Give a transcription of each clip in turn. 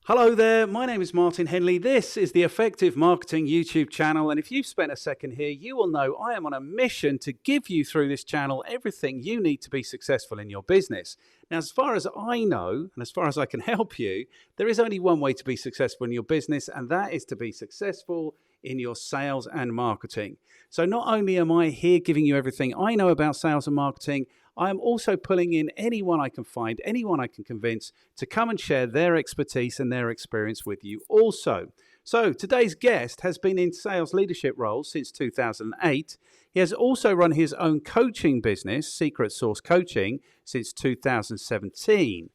Hello there, my name is Martin Henley. This is the Effective Marketing YouTube channel, and if you've spent a second here, you will know I am on a mission to give you through this channel everything you need to be successful in your business. Now, as far as I know, and as far as I can help you, there is only one way to be successful in your business, and that is to be successful in your sales and marketing. So not only am I here giving you everything I know about sales and marketing, I am also pulling in anyone I can find, anyone I can convince to come and share their expertise and their experience with you also. So today's guest has been in sales leadership roles since 2008. He has also run his own coaching business, Secret Sauce Coaching, since 2017.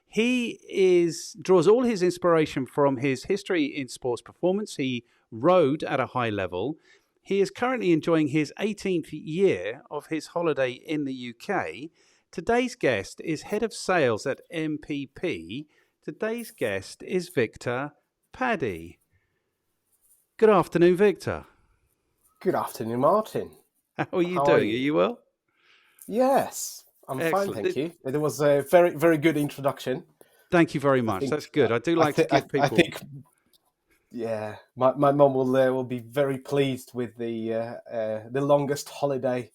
He draws all his inspiration from his history in sports performance. He rode at a high level. He is currently enjoying his 18th year of his holiday in the UK. Today's guest is Head of Sales at MPP. Today's guest is Victor Padee. Good afternoon, Victor. Good afternoon, Martin. How are you doing? Are you well? Yes, I'm Excellent. fine, thank you. It was a very, very good introduction. Thank you very much. That's good. I do like to give people... I think, yeah, my mum will be very pleased with the longest holiday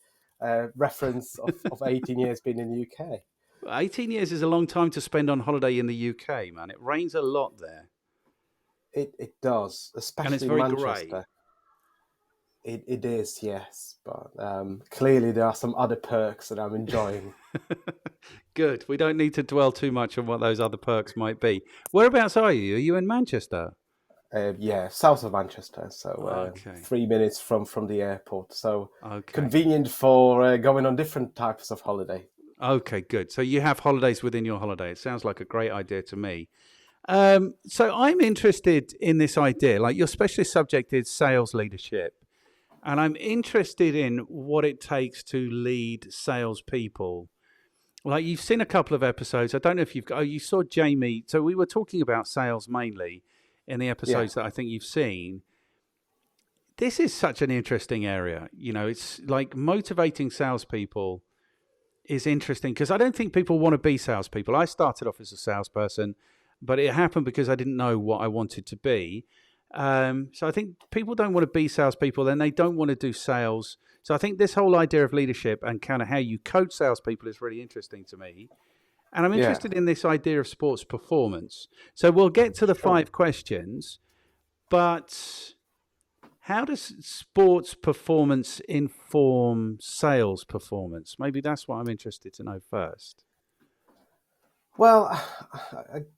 reference of 18 years being in the UK. 18 years is a long time to spend on holiday in the UK, man. It rains a lot there. It does, especially and it's very Manchester. Grey. It is, yes, but clearly there are some other perks that I'm enjoying. Good. We don't need to dwell too much on what those other perks might be. Whereabouts are you? Are you in Manchester? Yeah, south of Manchester, so Okay. 3 minutes from the airport. So Okay. convenient for going on different types of holiday. Okay, good. So you have holidays within your holiday. It sounds like a great idea to me. So I'm interested in this idea. Like, your specialist subject is sales leadership. And I'm interested in what it takes to lead salespeople. Like, you've seen a couple of episodes. I don't know if you saw Jamie. So we were talking about sales mainly in the episodes that I think you've seen. This is such an interesting area. You know, it's like motivating salespeople is interesting because I don't think people want to be salespeople. I started off as a salesperson, but it happened because I didn't know what I wanted to be. So I think people don't want to be salespeople, then they don't want to do sales. So I think this whole idea of leadership and kind of how you coach salespeople is really interesting to me. And I'm interested in this idea of sports performance. So we'll get to the 5 questions, but how does sports performance inform sales performance? Maybe that's what I'm interested to know first. Well,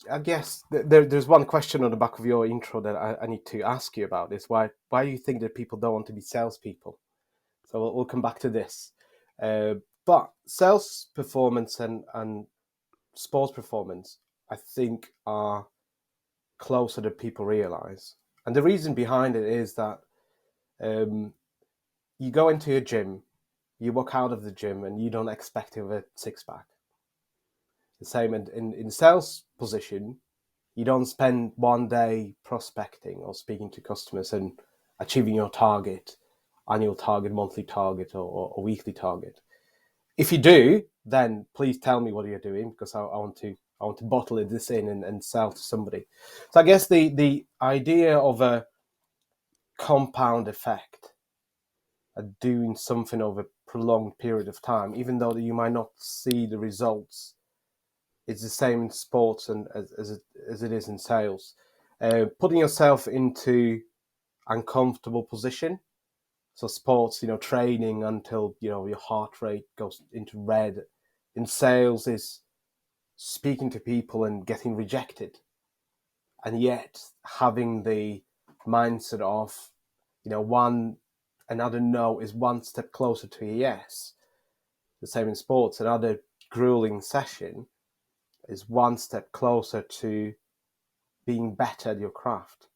I guess there's one question on the back of your intro that I need to ask you about is why do you think that people don't want to be salespeople? So we'll come back to this. But sales performance and sports performance, I think, are closer than people realize. And the reason behind it is that you go into a gym, you walk out of the gym, and you don't expect to have a six-pack. The same in sales position, you don't spend one day prospecting or speaking to customers and achieving your target, annual target, monthly target, or weekly target. If you do, then please tell me what you're doing, because I want to bottle this in and sell to somebody. So I guess the idea of a compound effect, doing something over a prolonged period of time, even though you might not see the results, it's the same in sports and as it is in sales. Putting yourself into uncomfortable position. So sports, training until, your heart rate goes into red. In sales is speaking to people and getting rejected. And yet having the mindset of, another no is one step closer to a yes. The same in sports. Another grueling session is one step closer to being better at your craft.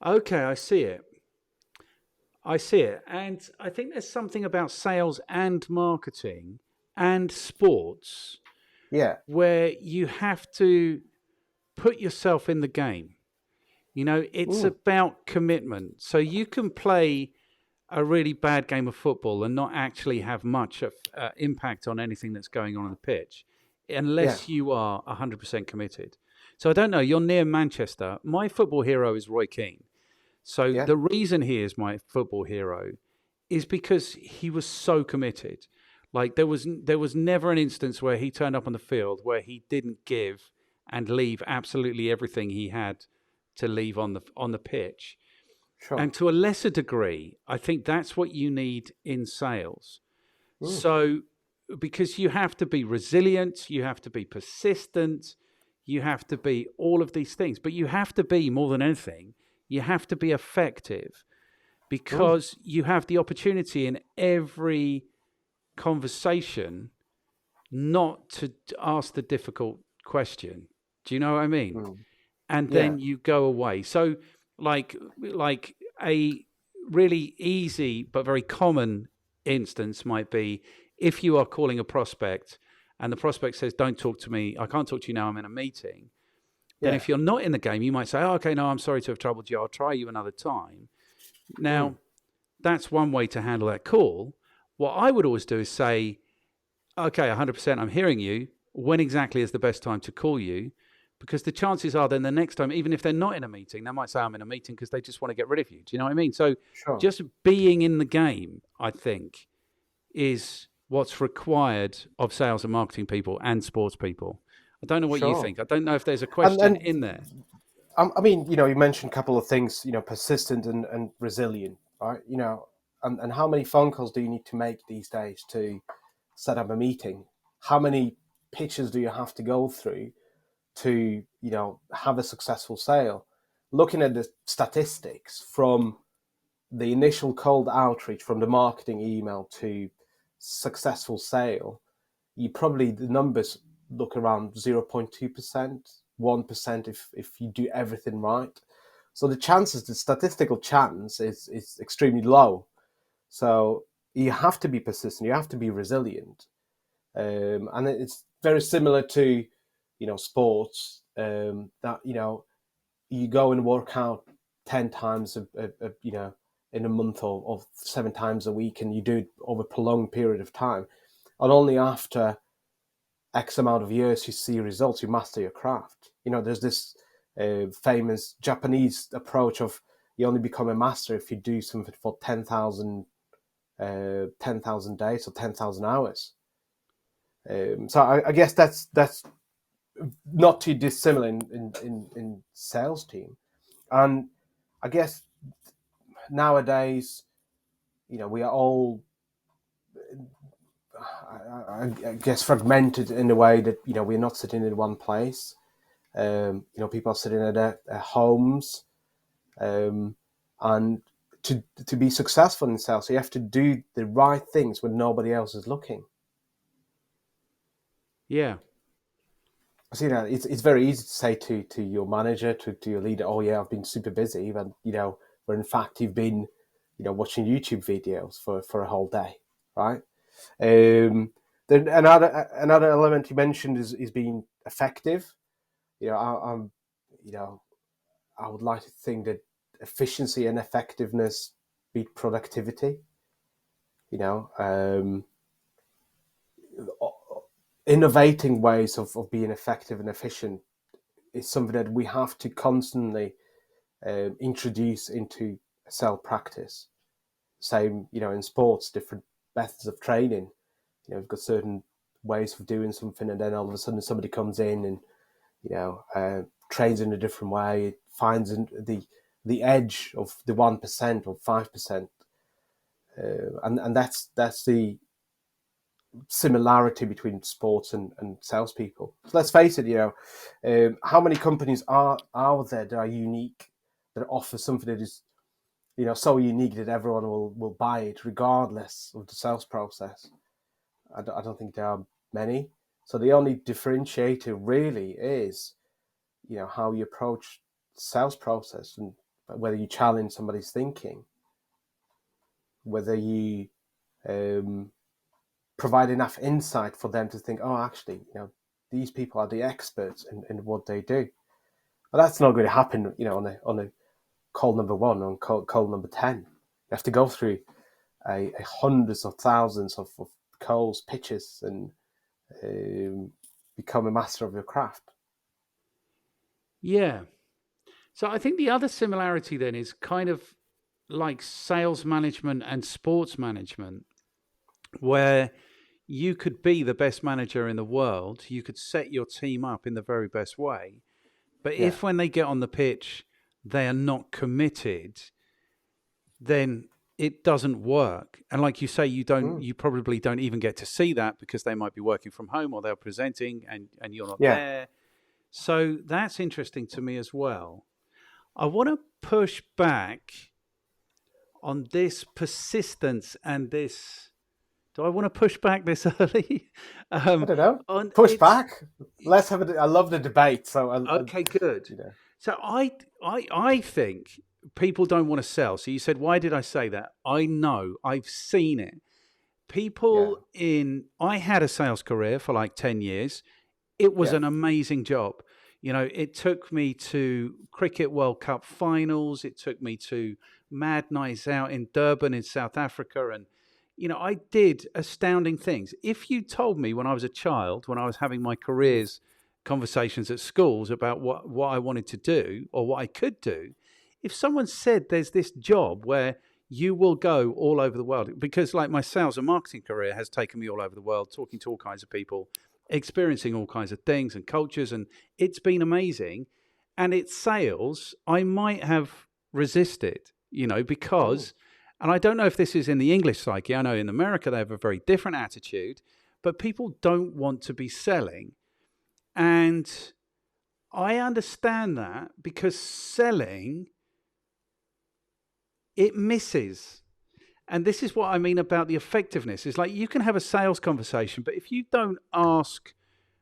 Okay, I see it. And I think there's something about sales and marketing and sports where you have to put yourself in the game. It's about commitment. So you can play a really bad game of football and not actually have much of impact on anything that's going on the pitch. Yeah. unless you are 100% committed. So I don't know, you're near Manchester. My football hero is Roy Keane. So Yeah. the reason he is my football hero is because he was so committed. Like there was never an instance where he turned up on the field where he didn't give and leave absolutely everything he had to leave on the pitch. Sure. And to a lesser degree, I think that's what you need in sales. Mm. So, because you have to be resilient, you have to be persistent, you have to be all of these things, but you have to be more than anything, you have to be effective Mm. because you have the opportunity in every conversation not to ask the difficult question. Do you know what I mean? Mm. And Yeah. then you go away. So like a really easy but very common instance might be if you are calling a prospect and the prospect says, "Don't talk to me. I can't talk to you now. I'm in a meeting." Then Yeah. if you're not in the game, you might say, "Oh, okay, no, I'm sorry to have troubled you. I'll try you another time." Mm. Now, that's one way to handle that call. What I would always do is say, "Okay, 100%, I'm hearing you. When exactly is the best time to call you?" Because the chances are then the next time, even if they're not in a meeting, they might say, "I'm in a meeting," because they just want to get rid of you. Do you know what I mean? So Sure. just being in the game, I think, is what's required of sales and marketing people and sports people. I don't know what you Sure. think. I don't know if there's a And question in there. I mean, you mentioned a couple of things, persistent and resilient, right? And how many phone calls do you need to make these days to set up a meeting? How many pitches do you have to go through to, have a successful sale? Looking at the statistics from the initial cold outreach, from the marketing email to successful sale, the numbers look around 0.2%, 1% if you do everything right. So the statistical chance is extremely low. So you have to be persistent, you have to be resilient. And it's very similar to, sports, that, you go and work out 10 times, in a month or 7 times a week, and you do it over a prolonged period of time. And only after X amount of years you see results, you master your craft. There's this famous Japanese approach of you only become a master if you do something for 10,000 days or 10,000 hours. So I guess that's not too dissimilar in sales team. And I guess nowadays, we are all, I guess, fragmented in a way that, we're not sitting in one place. People are sitting at their homes, and to be successful in sales, you have to do the right things when nobody else is looking. Yeah. So, it's very easy to say to your manager, to your leader, "Oh yeah, I've been super busy," but where in fact you've been, watching YouTube videos for a whole day, right? Then another element you mentioned is being effective. I'm, you know, I would like to think that efficiency and effectiveness beat productivity. You know, innovating ways of being effective and efficient is something that we have to constantly introduce into sales practice. Same, in sports, different methods of training. We've got certain ways of doing something, and then all of a sudden somebody comes in and trains in a different way, finds the edge of the 1% or 5%, and that's the similarity between sports and salespeople. So let's face it, how many companies are out there that are unique, that offer something that is so unique that everyone will buy it regardless of the sales process? I don't think there are many. So the only differentiator really is how you approach the sales process, and whether you challenge somebody's thinking, whether you provide enough insight for them to think, oh, actually, these people are the experts in what they do. But that's not going to happen, on a call number one, on call number 10. You have to go through a hundreds of thousands of calls, pitches, and become a master of your craft. Yeah. So I think the other similarity then is kind of like sales management and sports management, where you could be the best manager in the world, you could set your team up in the very best way, but Yeah. if when they get on the pitch they are not committed, then it doesn't work. And like you say, you probably don't even get to see that because they might be working from home or they're presenting and you're not Yeah. there. So that's interesting to me as well. I want to push back on this persistence and this. Do I want to push back this early? I don't know. On Push it's back. Let's have I love the debate. So okay, good. you know. So I think people don't want to sell. So you said, why did I say that? I know, I've seen it. I had a sales career for like 10 years. It was an amazing job. It took me to Cricket World Cup finals. It took me to mad nights out in Durban in South Africa. And, I did astounding things. If you told me when I was a child, when I was having my careers conversations at schools about what I wanted to do or what I could do, if someone said there's this job where you will go all over the world, because like my sales and marketing career has taken me all over the world, talking to all kinds of people, experiencing all kinds of things and cultures, and it's been amazing. And it's sales, I might have resisted, because, and I don't know if this is in the English psyche, I know in America they have a very different attitude, but people don't want to be selling. And I understand that because selling, it misses. And this is what I mean about the effectiveness. It's like you can have a sales conversation, but if you don't ask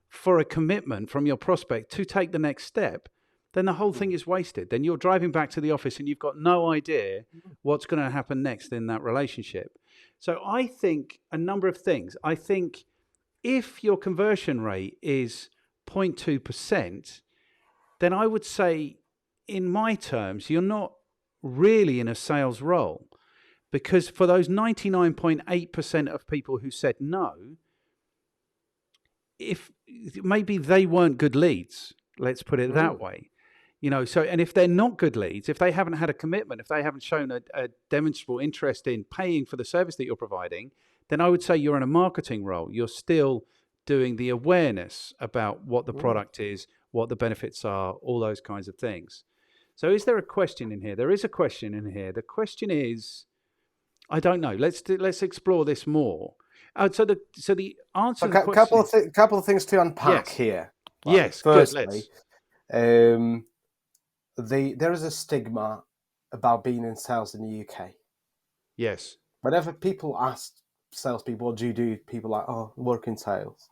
for a commitment from your prospect to take the next step, then the whole thing is wasted. Then you're driving back to the office and you've got no idea what's going to happen next in that relationship. So I think a number of things. I think if your conversion rate is 0.2%, then I would say, in my terms, you're not really in a sales role. Because for those 99.8% of people who said no, if maybe they weren't good leads, let's put it that way. So, and if they're not good leads, if they haven't had a commitment, if they haven't shown a demonstrable interest in paying for the service that you're providing, then I would say you're in a marketing role. You're still doing the awareness about what the product is, what the benefits are, all those kinds of things. So is there a question in here? There is a question in here. The question is, I don't know. Let's explore this more. So the answer to the question... couple of things to unpack here. Right? Yes, firstly, good, there is a stigma about being in sales in the UK. Yes. Whenever people ask salespeople, what do you do? People are like, oh, work in sales.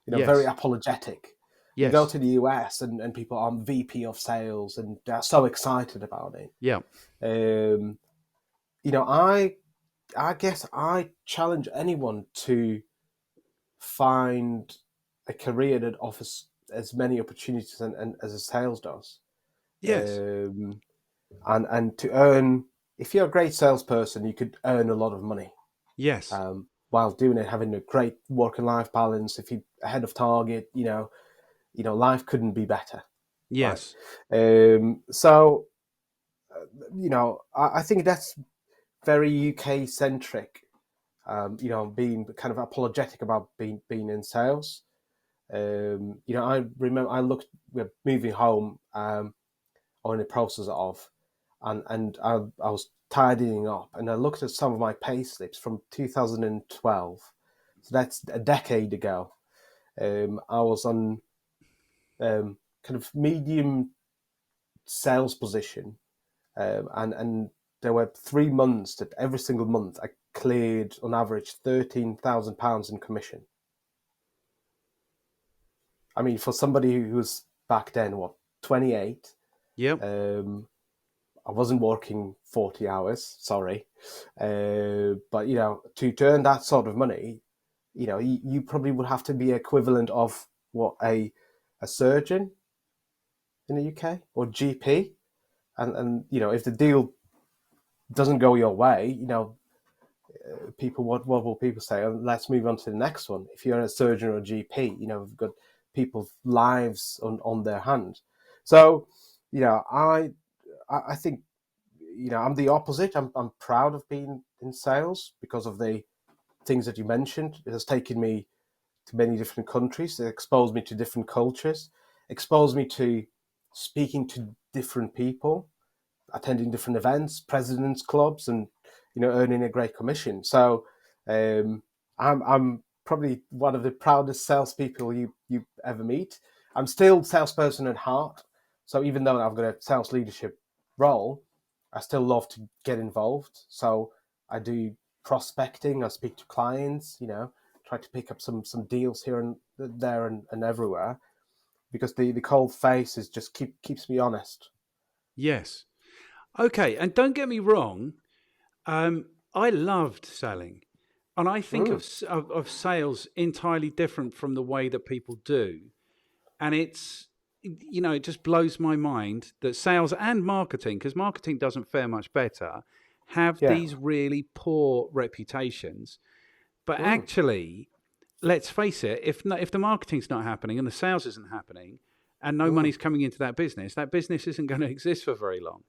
Very apologetic. Yes. You go to the US and people are VP of sales and they're so excited about it. Yeah. I guess I challenge anyone to find a career that offers as many opportunities and as a sales does. Yes. And to earn, if you're a great salesperson, you could earn a lot of money. Yes. While doing it, having a great work and life balance. If you're ahead of target, life couldn't be better. Yes. Right? I think that's very UK centric. Being kind of apologetic about being in sales. I remember we're moving home, or in the process of, and I was tidying up, and I looked at some of my pay slips from 2012. So that's a decade ago. I was on kind of medium sales position, and there were 3 months that every single month I cleared on average £13,000 in commission. I mean, for somebody who was back then, 28? Yep. I wasn't working 40 hours, sorry. But, to earn that sort of money, you probably would have to be equivalent of a surgeon in the UK or GP. And if the deal doesn't go your way, people, what will people say? Let's move on to the next one. If you're a surgeon or a GP, we've got people's lives on their hand. So, I think, I'm the opposite. I'm proud of being in sales because of the things that you mentioned. It has taken me to many different countries. It exposed me to different cultures, exposed me to speaking to different people, attending different events, presidents' clubs, and earning a great commission. So I'm probably one of the proudest salespeople you ever meet. I'm still salesperson at heart. So even though I've got a sales leadership role, I still love to get involved. So I do prospecting. I speak to clients. Try to pick up some deals here and there and everywhere, because the cold face is just keeps me honest. Yes. Okay, and don't get me wrong, I loved selling, and I think Mm, of sales entirely different from the way that people do, and it just blows my mind that sales and marketing, because marketing doesn't fare much better, have yeah. these really poor reputations. But Mm, actually, let's face it, if the marketing's not happening and the sales isn't happening, and no mm, money's coming into that business isn't going to exist for very long.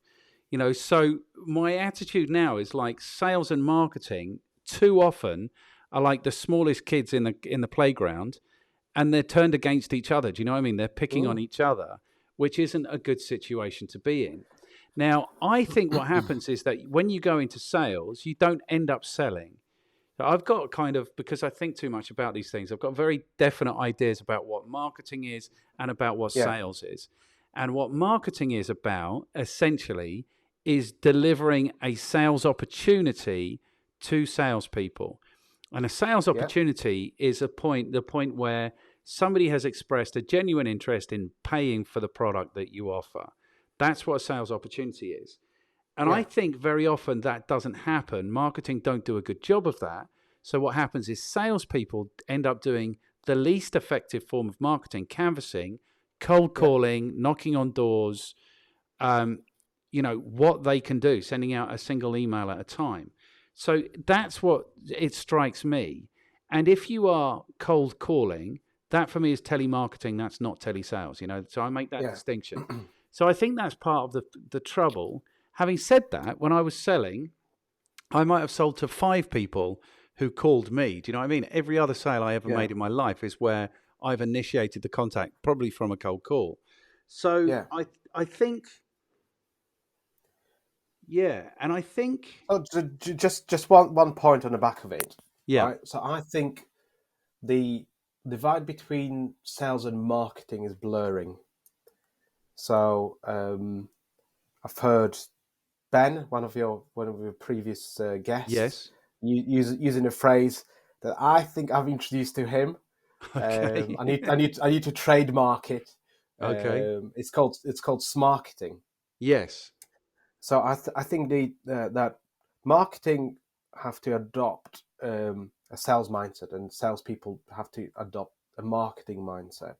So my attitude now is like sales and marketing too often are like the smallest kids in the playground, and they're turned against each other. Do you know what I mean? They're picking on mm, each other, which isn't a good situation to be in. Now, I think what happens is that when you go into sales, you don't end up selling. So I've got kind of, because I think too much about these things, I've got very definite ideas about what marketing is and about what yeah. sales is. And what marketing is about, essentially, is delivering a sales opportunity to salespeople. And a sales Yeah. opportunity is the point where somebody has expressed a genuine interest in paying for the product that you offer. That's what a sales opportunity is. And I Yeah. think very often that doesn't happen. Marketing don't do a good job of that. So what happens is salespeople end up doing the least effective form of marketing, canvassing, cold Yeah. calling, knocking on doors, um, what they can do, sending out a single email at a time. So that's what it strikes me. And if you are cold calling, that for me is telemarketing. That's not telesales. So I make that Yeah. distinction. So I think that's part of the trouble. Having said that, when I was selling, I might have sold to 5 people who called me. Do you know what I mean? Every other sale I ever Yeah. made in my life is where I've initiated the contact, probably from a cold call. So Yeah. I think, yeah, and I think, So just one point on the back of it, yeah, right? So I think the divide between sales and marketing is blurring. So I've heard Ben, one of your previous guests, yes, using a phrase that I think I've introduced to him. okay, I need to trademark it. okay, It's called smarketing. yes, So I think that marketing have to adopt a sales mindset, and salespeople have to adopt a marketing mindset.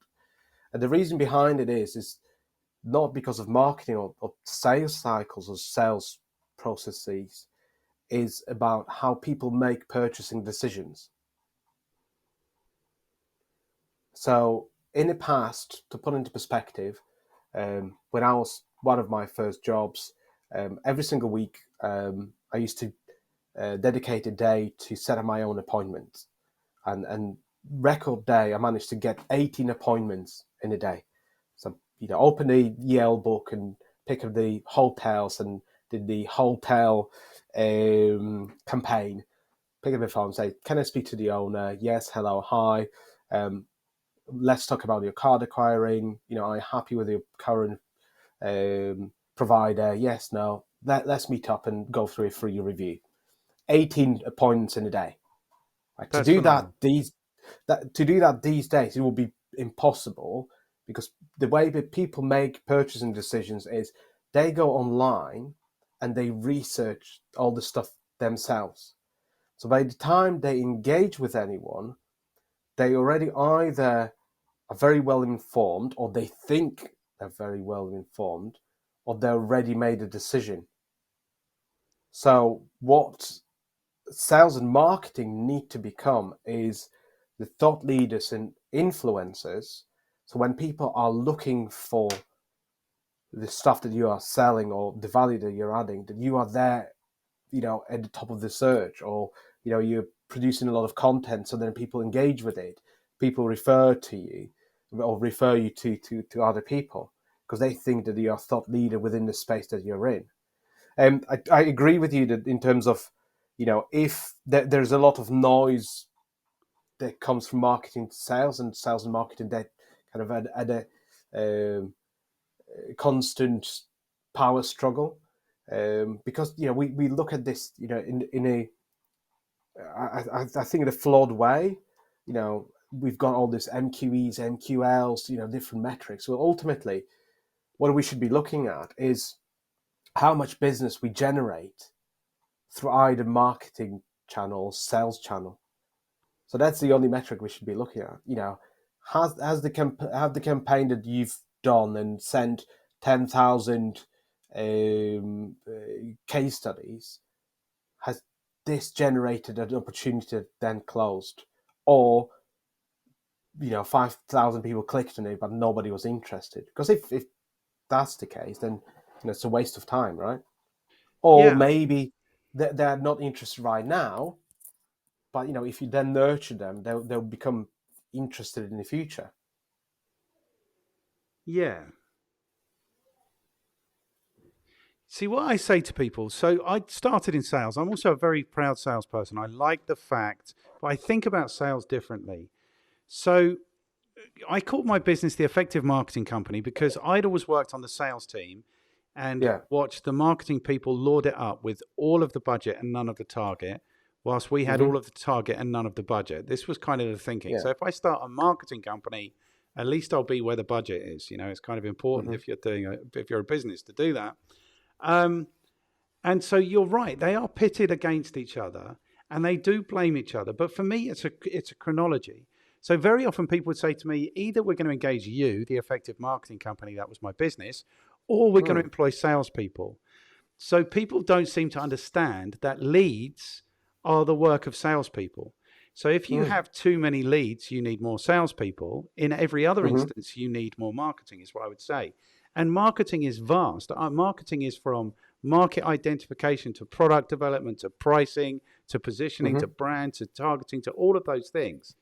And the reason behind it is not because of marketing or sales cycles or sales processes, is about how people make purchasing decisions. So in the past, to put into perspective, when I was one of my first jobs, every single week, I used to dedicate a day to set up my own appointments. And record day, I managed to get 18 appointments in a day. So, open the Yale book and pick up the hotels and did the hotel campaign. Pick up the phone and say, can I speak to the owner? Yes, hello, hi. Um, let's talk about your card acquiring. Are you happy with your current provider? Yes, no. Let's meet up and go through a free review. 18 appointments in a day. Right? To that's do that phenomenal. these days, it will be impossible, because the way that people make purchasing decisions is they go online and they research all the stuff themselves. So by the time they engage with anyone, they already either are very well informed, or they think they're very well informed, or they already made a decision. So what sales and marketing need to become is the thought leaders and influencers, So when people are looking for the stuff that you are selling or the value that you're adding, that you are there, at the top of the search, or, you're producing a lot of content, so then people engage with it. People refer to you or refer you to other people because they think that you're a thought leader within the space that you're in. And I agree with you that in terms of, if there's a lot of noise that comes from marketing to sales, and sales and marketing that kind of at a constant power struggle, because we look at this in a I think in a flawed way. We've got all this MQEs, MQLs, different metrics. Well, ultimately, what we should be looking at is how much business we generate through either marketing channel or sales channel. So that's the only metric we should be looking at. Have the campaign that you've done and sent 10,000 case studies, has this generated an opportunity that then closed, or 5,000 people clicked on it but nobody was interested? Because if that's the case, then it's a waste of time, right? Or Yeah. maybe they're not interested right now, but if you then nurture them, they'll become interested in the future. Yeah. See, what I say to people, so I started in sales. I'm also a very proud salesperson. I like the fact, but I think about sales differently. So I called my business the Effective Marketing Company because I'd always worked on the sales team and Yeah. watched the marketing people lord it up with all of the budget and none of the target, whilst we had Mm-hmm. all of the target and none of the budget. This was kind of the thinking. Yeah. So if I start a marketing company, at least I'll be where the budget is. It's kind of important Mm-hmm. if you're a business to do that. Um, and so you're right; they are pitted against each other, and they do blame each other. But for me, it's a chronology. So very often people would say to me, either we're going to engage you, the Effective Marketing Company, that was my business, or we're going to Mm. employ salespeople. So people don't seem to understand that leads are the work of salespeople. So if you Mm. have too many leads, you need more salespeople. In every other Mm-hmm. instance, you need more marketing, is what I would say. And marketing is vast. Marketing is from market identification to product development to pricing to positioning to Mm-hmm. brand to targeting to all of those things.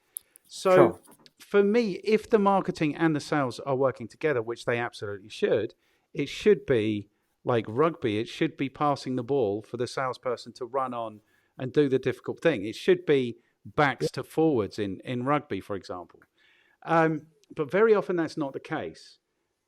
So Sure. for me, if the marketing and the sales are working together, which they absolutely should, it should be like rugby. It should be passing the ball for the salesperson to run on and do the difficult thing. It should be Yeah. backs to forwards in rugby, for example. Um, but very often that's not the case.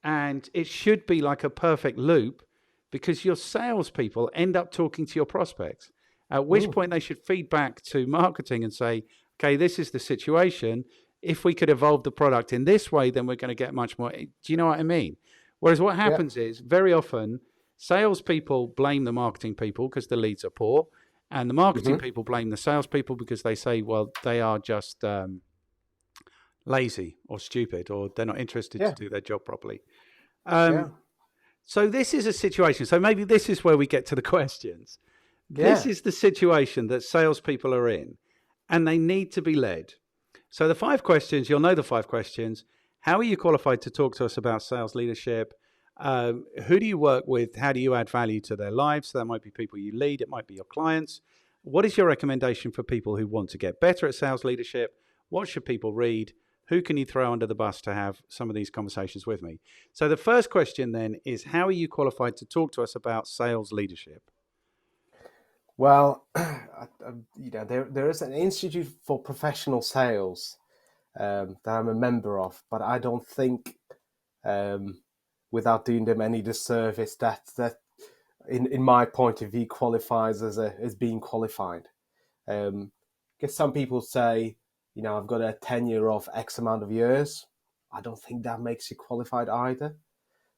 And it should be like a perfect loop because your salespeople end up talking to your prospects, at which Mm. point they should feed back to marketing and say, okay, this is the situation. If we could evolve the product in this way, then we're going to get much more. Do you know what I mean? Whereas what Yeah. happens is very often salespeople blame the marketing people because the leads are poor, and the marketing Mm-hmm. people blame the salespeople because they say, well, they are just lazy or stupid or they're not interested to Yeah. do their job properly. Yeah. Um, so this is a situation. So maybe this is where we get to the questions. This Yeah. is the situation that salespeople are in, and they need to be led. So the 5 questions, you'll know the 5 questions. How are you qualified to talk to us about sales leadership? Who do you work with? How do you add value to their lives? So that might be people you lead. It might be your clients. What is your recommendation for people who want to get better at sales leadership? What should people read? Who can you throw under the bus to have some of these conversations with me? So the first question then is, how are you qualified to talk to us about sales leadership? Well, there is an Institute for Professional Sales that I'm a member of, but I don't think, um, without doing them any disservice, that in my point of view qualifies as being qualified. Because some people say, I've got a tenure of X amount of years. I don't think that makes you qualified either.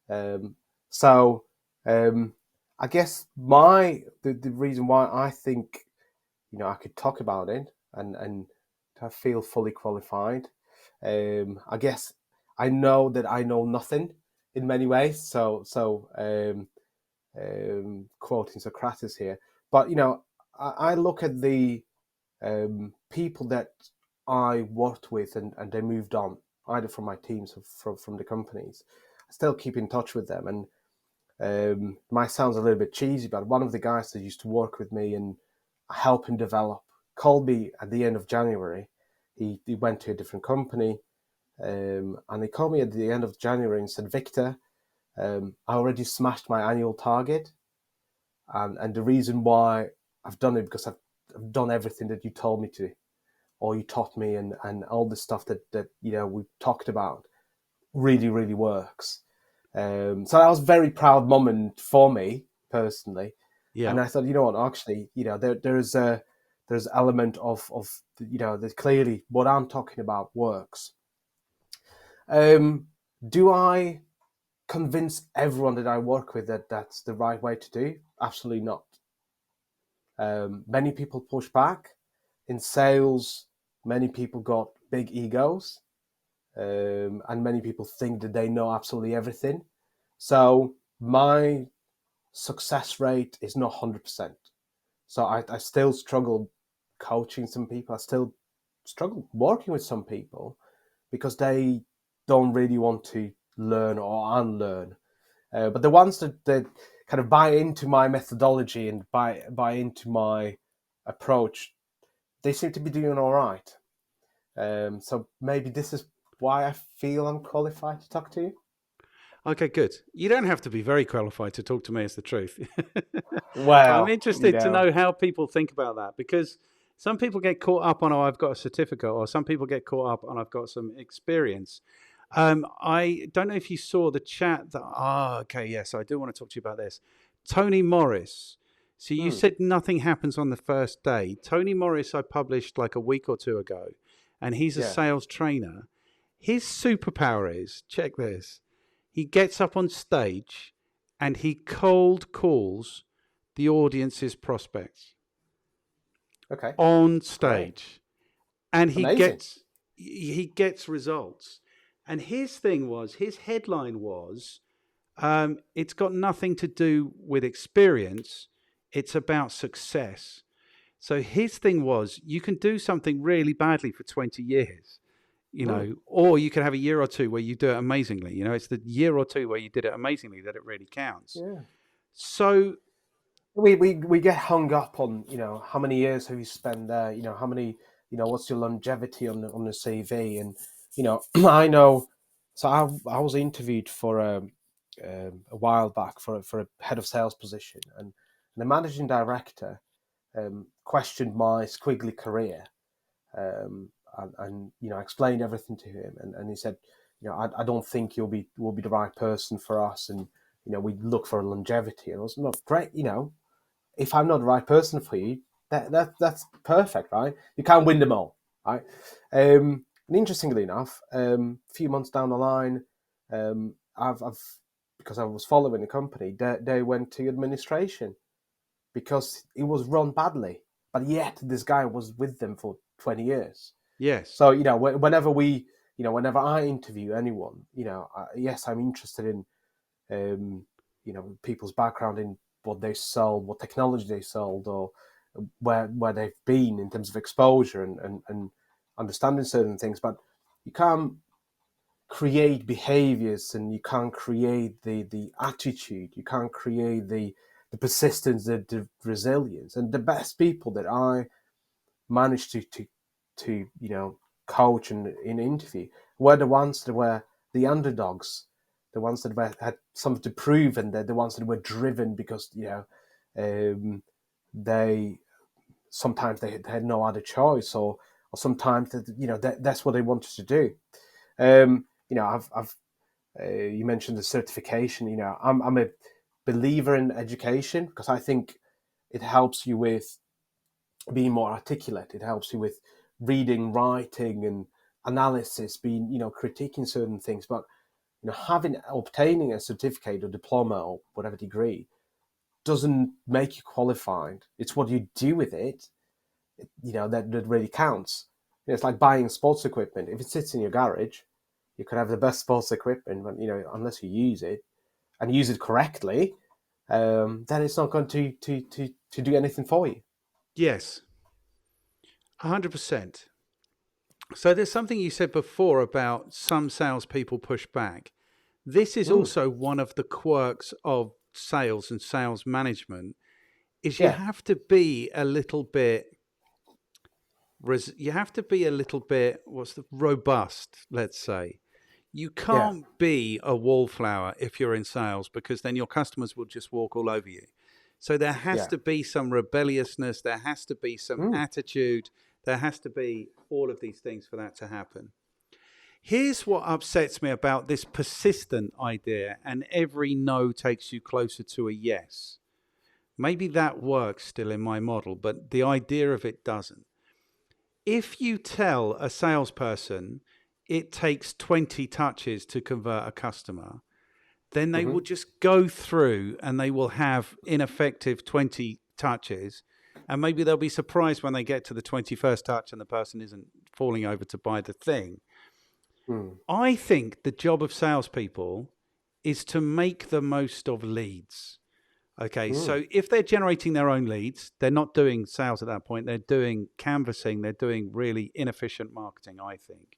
Um, so I guess the reason why I think I could talk about it and to feel fully qualified. I guess I know that I know nothing in many ways. Quoting Socrates here, but I look at the people that I worked with and they moved on. either from my teams or from the companies. I still keep in touch with them, and might sound a little bit cheesy, but one of the guys that used to work with me and help him develop called me at the end of January. He went to a different company, and he called me at the end of January and said, Victor, I already smashed my annual target. And the reason why I've done it because I've done everything that you told me to, or you taught me, and all the stuff that we talked about really, really works. So that was a very proud moment for me personally. Yeah. And I thought, you know what, actually, there's element of there's clearly what I'm talking about works. Do I convince everyone that I work with that that's the right way to do? Absolutely not. Many people push back. In sales, many people got big egos, and many people think that they know absolutely everything. So my success rate is not 100%. So I still struggle coaching some people. I still struggle working with some people because they don't really want to learn or unlearn. But the ones that kind of buy into my methodology and buy into my approach, they seem to be doing all right. So maybe this is why I feel I'm qualified to talk to you. Okay, good. You don't have to be very qualified to talk to me, is the truth. But I'm Well, interested to know how people think about that, because some people get caught up on, oh, I've got a certificate, or some people get caught up on, I've got some experience. I don't know if you saw the chat that, okay, yes, I do want to talk to you about this. Tony Morris. So you said nothing happens on the first day. Tony Morris, I published like a week or two ago, and he's a sales trainer. His superpower is, check this, he gets up on stage and he cold calls the audience's prospects. Okay. On stage. Great. And he gets results. And his headline was, it's got nothing to do with experience, it's about success. So his thing was, you can do something really badly for 20 years, or you can have a year or two where you do it amazingly. It's the year or two where you did it amazingly that it really counts. Yeah. So we get hung up on, how many years have you spent there? How many, what's your longevity on the CV? And, I know, so I was interviewed for a while back for a head of sales position, and the managing director questioned my squiggly career, and explained everything to him, and he said, I don't think will be the right person for us, and we look for longevity. And I was not great, if I'm not the right person for you, that's perfect, right? You can't win them all, right? And interestingly enough, a few months down the line, I've because I was following the company, they went to administration because it was run badly, but yet this guy was with them for 20 years. Yes. So whenever I interview anyone, yes, I'm interested in people's background in what they sold, what technology they sold, or where they've been in terms of exposure and understanding certain things. But you can't create behaviors, and you can't create the attitude, you can't create the persistence, the resilience. And the best people that I managed to coach and in interview were the ones that were the underdogs, the ones that had something to prove, and the ones that were driven because they sometimes they had no other choice, or sometimes that's what they wanted to do. I've you mentioned the certification. I'm a believer in education because I think it helps you with being more articulate. It helps you with reading, writing, and analysis, being critiquing certain things. But obtaining a certificate or diploma or whatever degree doesn't make you qualified. It's what you do with it, that really counts. It's like buying sports equipment. If it sits in your garage, you could have the best sports equipment, but unless you use it and use it correctly, then it's not going to do anything for you. Yes, 100%. So there's something you said before about some salespeople push back. This is Mm. also one of the quirks of sales and sales management is you Yeah, have to be a little bit you have to be a little bit what's the robust, let's say. You yeah, can't be a wallflower if you're in sales because then your customers will just walk all over you. So there has yeah. to be some rebelliousness, there has to be some Mm. attitude, there has to be all of these things for that to happen. Here's what upsets me about this persistent idea, and every no takes you closer to a yes. Maybe that works still in my model, but the idea of it doesn't. If you tell a salesperson it takes 20 touches to convert a customer, then they Hmm. will just go through and they will have ineffective 20 touches. And maybe they'll be surprised when they get to the 21st touch and the person isn't falling over to buy the thing. Mm. I think the job of salespeople is to make the most of leads. Okay, Mm. so if they're generating their own leads, they're not doing sales at that point. They're doing canvassing, they're doing really inefficient marketing, I think.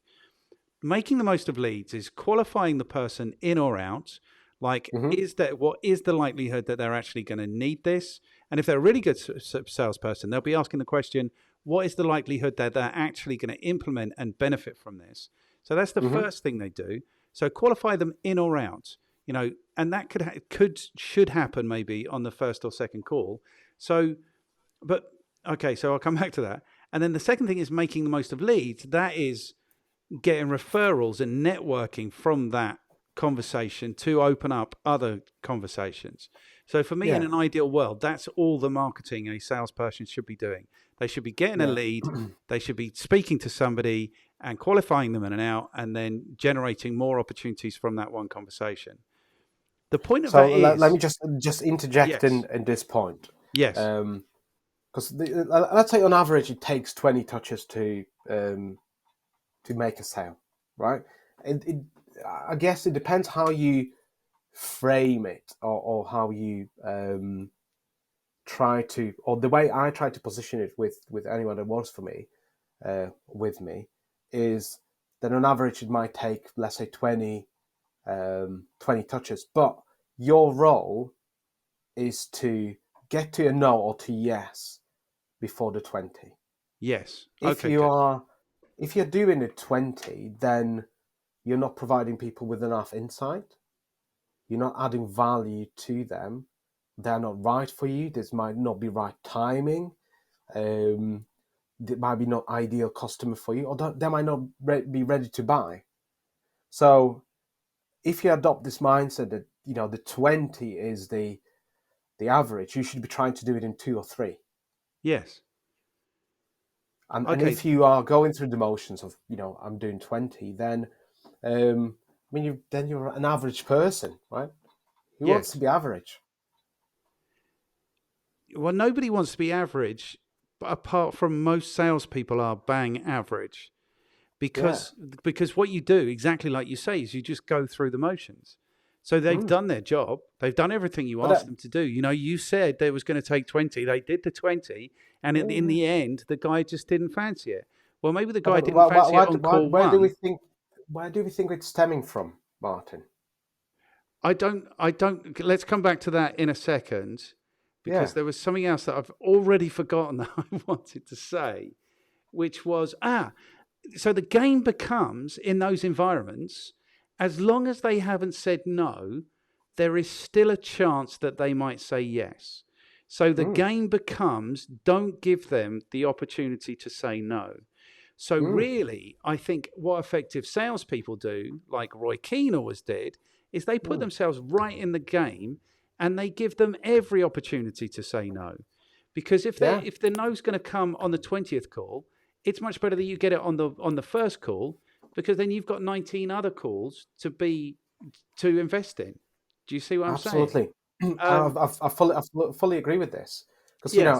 Making the most of leads is qualifying the person in or out. Like, Hmm. what is the likelihood that they're actually going to need this? And if they're a really good salesperson, they'll be asking the question, what is the likelihood that they're actually going to implement and benefit from this? So that's the Hmm. first thing they do. So qualify them in or out, and that should happen maybe on the first or second call. So, but okay, so I'll come back to that. And then the second thing is making the most of leads. That is getting referrals and networking from that conversation to open up other conversations. So for me, in Yeah, an ideal world, that's all the marketing a salesperson should be doing. They should be getting a yeah. lead, they should be speaking to somebody and qualifying them in and out, and then generating more opportunities from that one conversation. The point of So that let me is, just interject yes, in this point, yes, because let's say on average it takes 20 touches to make a sale, right? It I guess it depends how you frame it, or how you try to, or the way I try to position it with anyone that works for me, with me, is that on average it might take, let's say, 20 touches, but your role is to get to a no or to yes before the 20. yes. If Okay, you good. are, if you're doing a 20, then you're not providing people with enough insight. You're not adding value to them. They're not right for you. This might not be right timing. Um, it might be not ideal customer for you, or they might not be ready to buy. So if you adopt this mindset that the 20 is the average, you should be trying to do it in 2 or 3. Yes. And Okay. if you are going through the motions of I'm doing 20, then you're an average person, right? Who wants to Yes. be average? Well, nobody wants to be average, but apart from most salespeople are bang average Yeah. because because what you do, exactly like you say, is you just go through the motions. So they've Mm. done their job. They've done everything you But asked them to do. You said they was going to take 20. They did the 20, and yeah, in yeah. the end, the guy just didn't fancy it. Well, maybe the But guy didn't fancy it on call where do we one. think it's stemming from, Martin? I don't. Let's come back to that in a second, because Yeah. there was something else that I've already forgotten that I wanted to say, which was so the game becomes in those environments, as long as they haven't said no, there is still a chance that they might say yes. So the Mm. game becomes don't give them the opportunity to say no. So Mm. really, I think what effective salespeople do, like Roy Keane always did, is they put Mm. themselves right in the game and they give them every opportunity to say no. Because Yeah. if the no's going to come on the 20th call, it's much better that you get it on the first call, because then you've got 19 other calls to invest in. Do you see what I'm saying? Absolutely. Um, I fully agree with this, because yes,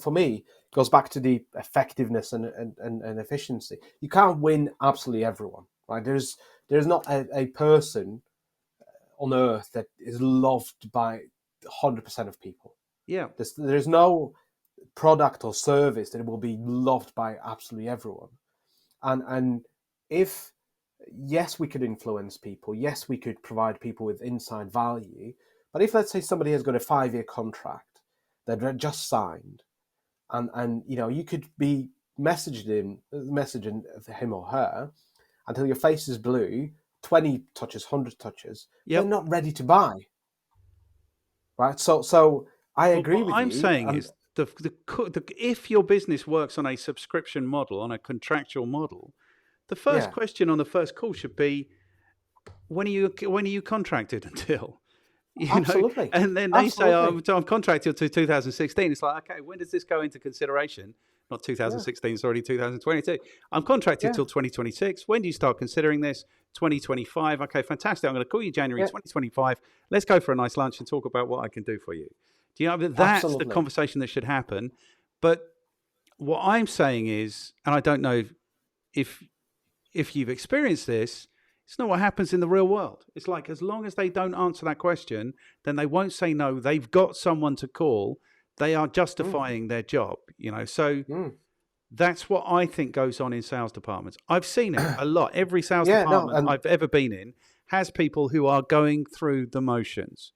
for me, it goes back to the effectiveness and efficiency. You can't win absolutely everyone, right? There's not a person on earth that is loved by 100% of people. yeah, There's no product or service that will be loved by absolutely everyone. And if, yes, we could influence people, yes, we could provide people with inside value, but if, let's say, somebody has got a 5-year contract that they've just signed, and you could be messaging him or her until your face is blue, 20 touches, 100 touches, they're Yep. not ready to buy, right? So I But agree what with I'm you. saying is, if your business works on a subscription model, on a contractual model, the first Yeah, question on the first call should be, when are you contracted until? absolutely, And then they say, oh, absolutely. I'm contracted to 2016. It's like, okay, when does this go into consideration? Not Yeah, 2016, it's already 2022. I'm contracted yeah, till 2026. When do you start considering this? 2025. Okay, fantastic. I'm going to call you January yeah, 2025. Let's go for a nice lunch and talk about what I can do for you. Do you know, that's the absolutely. conversation that should happen. But what I'm saying is, and I don't know if if you've experienced this, it's not what happens in the real world. It's like, as long as they don't answer that question, then they won't say no. They've got someone to call. They are Mm, justifying their job, So mm. that's what I think goes on in sales departments. I've seen it a lot. Every sales Yeah, no, department and I've ever been in has people who are going through the motions.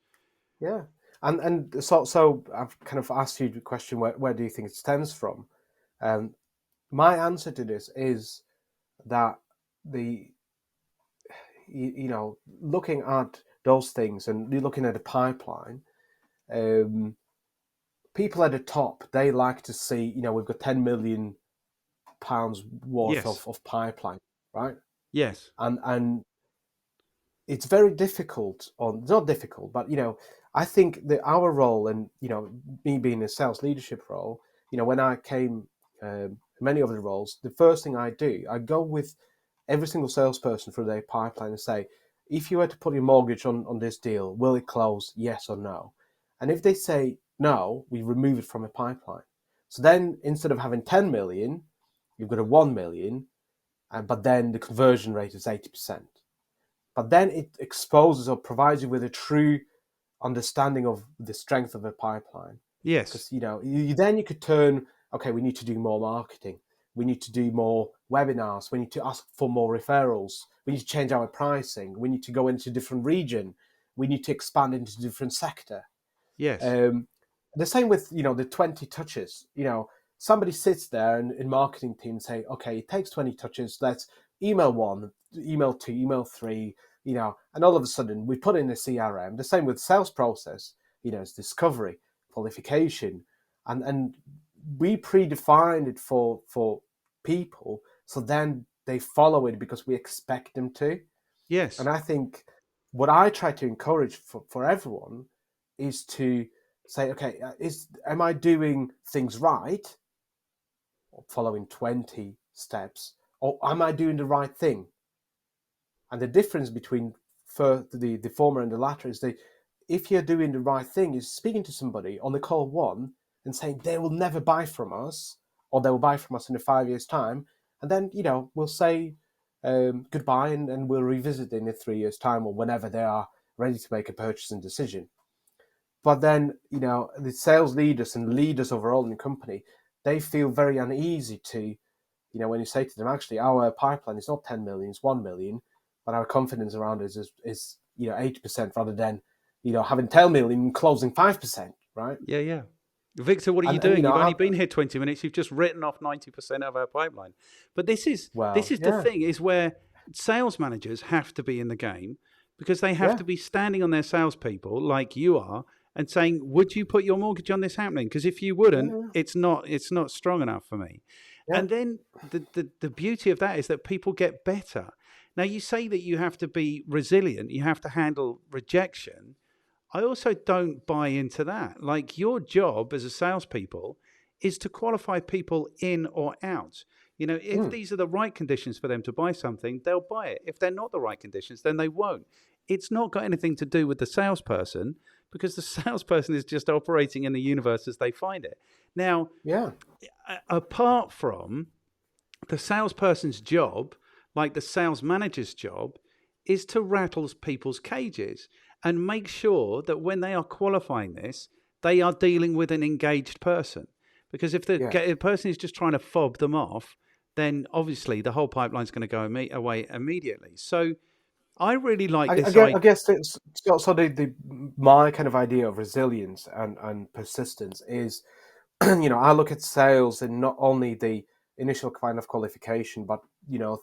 yeah, and so I've kind of asked you the question: where do you think it stems from? Um, my answer to this is that the looking at those things and looking at the pipeline, um, people at the top, they like to see, we've got £10 million worth Yes. of pipeline, right? Yes. And it's very difficult, or not difficult, but I think that our role, and me being a sales leadership role, when I came, many of the roles, the first thing I go with every single salesperson through their pipeline and say, if you were to put your mortgage on this deal, will it close, yes or no? And if they say no, we remove it from a pipeline. So then, instead of having 10 million, you've got a 1 million, but then the conversion rate is 80%. But then it exposes or provides you with a true understanding of the strength of a pipeline. Yes. Because then you could turn, okay, we need to do more marketing, we need to do more webinars, we need to ask for more referrals, we need to change our pricing, we need to go into a different region, we need to expand into a different sector. Yes. um, the same with the 20 touches. Somebody sits there in marketing team say, okay, it takes 20 touches, let's email 1, email 2, email 3, and all of a sudden we put in a CRM. The same with sales process. It's discovery, qualification, and we predefined it for people, so then they follow it because we expect them to. Yes. And I think what I try to encourage for everyone is to say, okay, am I doing things right, following 20 steps, or am I doing the right thing? And the difference between the former and the latter is that if you're doing the right thing, is speaking to somebody on the call 1 and saying they will never buy from us, or they will buy from us in 5 years' time, and then we'll say goodbye, and we'll revisit in 3 years' time, or whenever they are ready to make a purchasing decision. But then the sales leaders and leaders overall in the company, they feel very uneasy to when you say to them, actually, our pipeline is not 10 million, it's 1 million, but our confidence around it is 80%, rather than having 10 million and closing 5%, right? Yeah, yeah. Victor, what are you And doing? You've only been here 20 minutes. You've just written off 90% of our pipeline. But this well, is the yeah, thing, is where sales managers have to be in the game, because they have yeah, to be standing on their salespeople like you are and saying, would you put your mortgage on this happening? Because if you wouldn't, yeah, it's not strong enough for me. yeah, And then the beauty of that is that people get better. Now, you say that you have to be resilient, you have to handle rejection. I also don't buy into that. Like, your job as a salespeople is to qualify people in or out. If mm, these are the right conditions for them to buy something, they'll buy it. If they're not the right conditions, then they won't. It's not got anything to do with the salesperson, because the salesperson is just operating in the universe as they find it. Now, yeah, apart from the salesperson's job, like the sales manager's job, is to rattle people's cages and make sure that when they are qualifying this, they are dealing with an engaged person. Because if the yeah, person is just trying to fob them off, then obviously the whole pipeline is going to go away immediately. So I really like I this guess, I idea. guess it's, so my kind of idea of resilience and persistence is, I look at sales in not only the initial kind of qualification, but,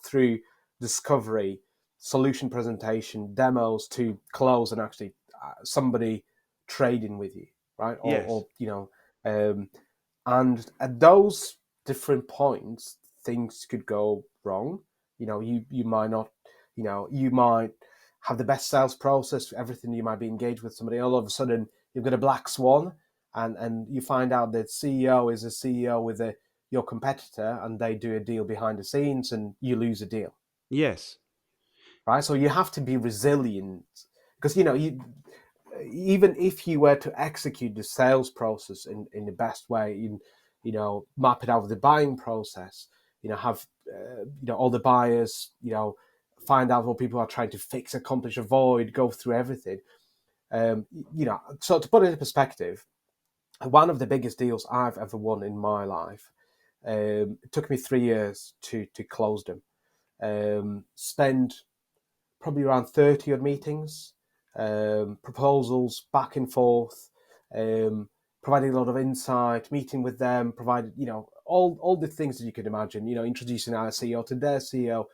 through discovery, solution presentation, demos to close and actually somebody trading with you, right? Yes. And at those different points, things could go wrong. You might not, you might have the best sales process, everything, you might be engaged with somebody. All of a sudden, you've got a black swan, and you find out that CEO is a CEO with your competitor, and they do a deal behind the scenes, and you lose a deal, Yes. right? So you have to be resilient, because even if you were to execute the sales process in the best way, map it out with the buying process, have all the buyers, find out what people are trying to fix, accomplish, avoid, go through everything. So to put it in perspective, one of the biggest deals I've ever won in my life, it took me 3 years to close them. Spend probably around 30 odd meetings, proposals back and forth, providing a lot of insight, meeting with them, provided, all the things that you could imagine, introducing our CEO to their CEO.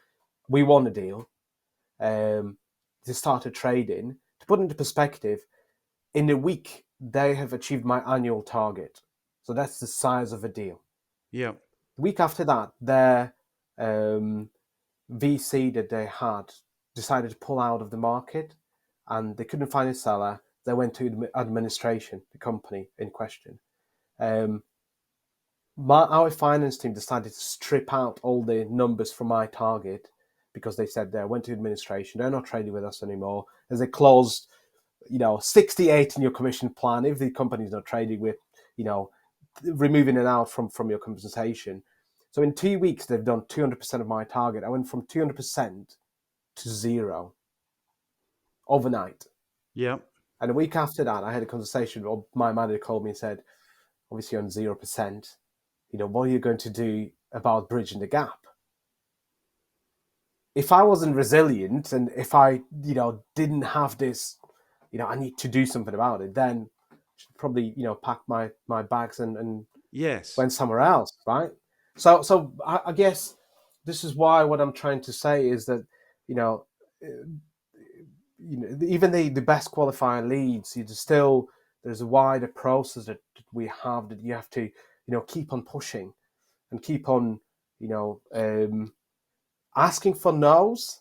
We won a deal. They started trading. To put into perspective, in a week, they have achieved my annual target. So that's the size of a deal. Yeah. The week after that, their VC that they had decided to pull out of the market, and they couldn't find a seller. They went to administration, the company in question. Our finance team decided to strip out all the numbers from my target, because they said they went to administration. They're not trading with us anymore, as they closed 68 in your commission plan. If the company's not trading with, removing it out from your compensation. So in 2 weeks, they've done 200% of my target. I went from 200% to zero overnight. Yeah. And a week after that, I had a conversation. My manager called me and said, obviously on 0%, what are you going to do about bridging the gap? If I wasn't resilient, and if I, didn't have this, I need to do something about it, then I should probably, pack my bags and Yes. went somewhere else, right? So I guess this is why what I'm trying to say is that, even the best qualified leads, there's a wider process that we have, that you have to, keep on pushing and keep on, asking for no's.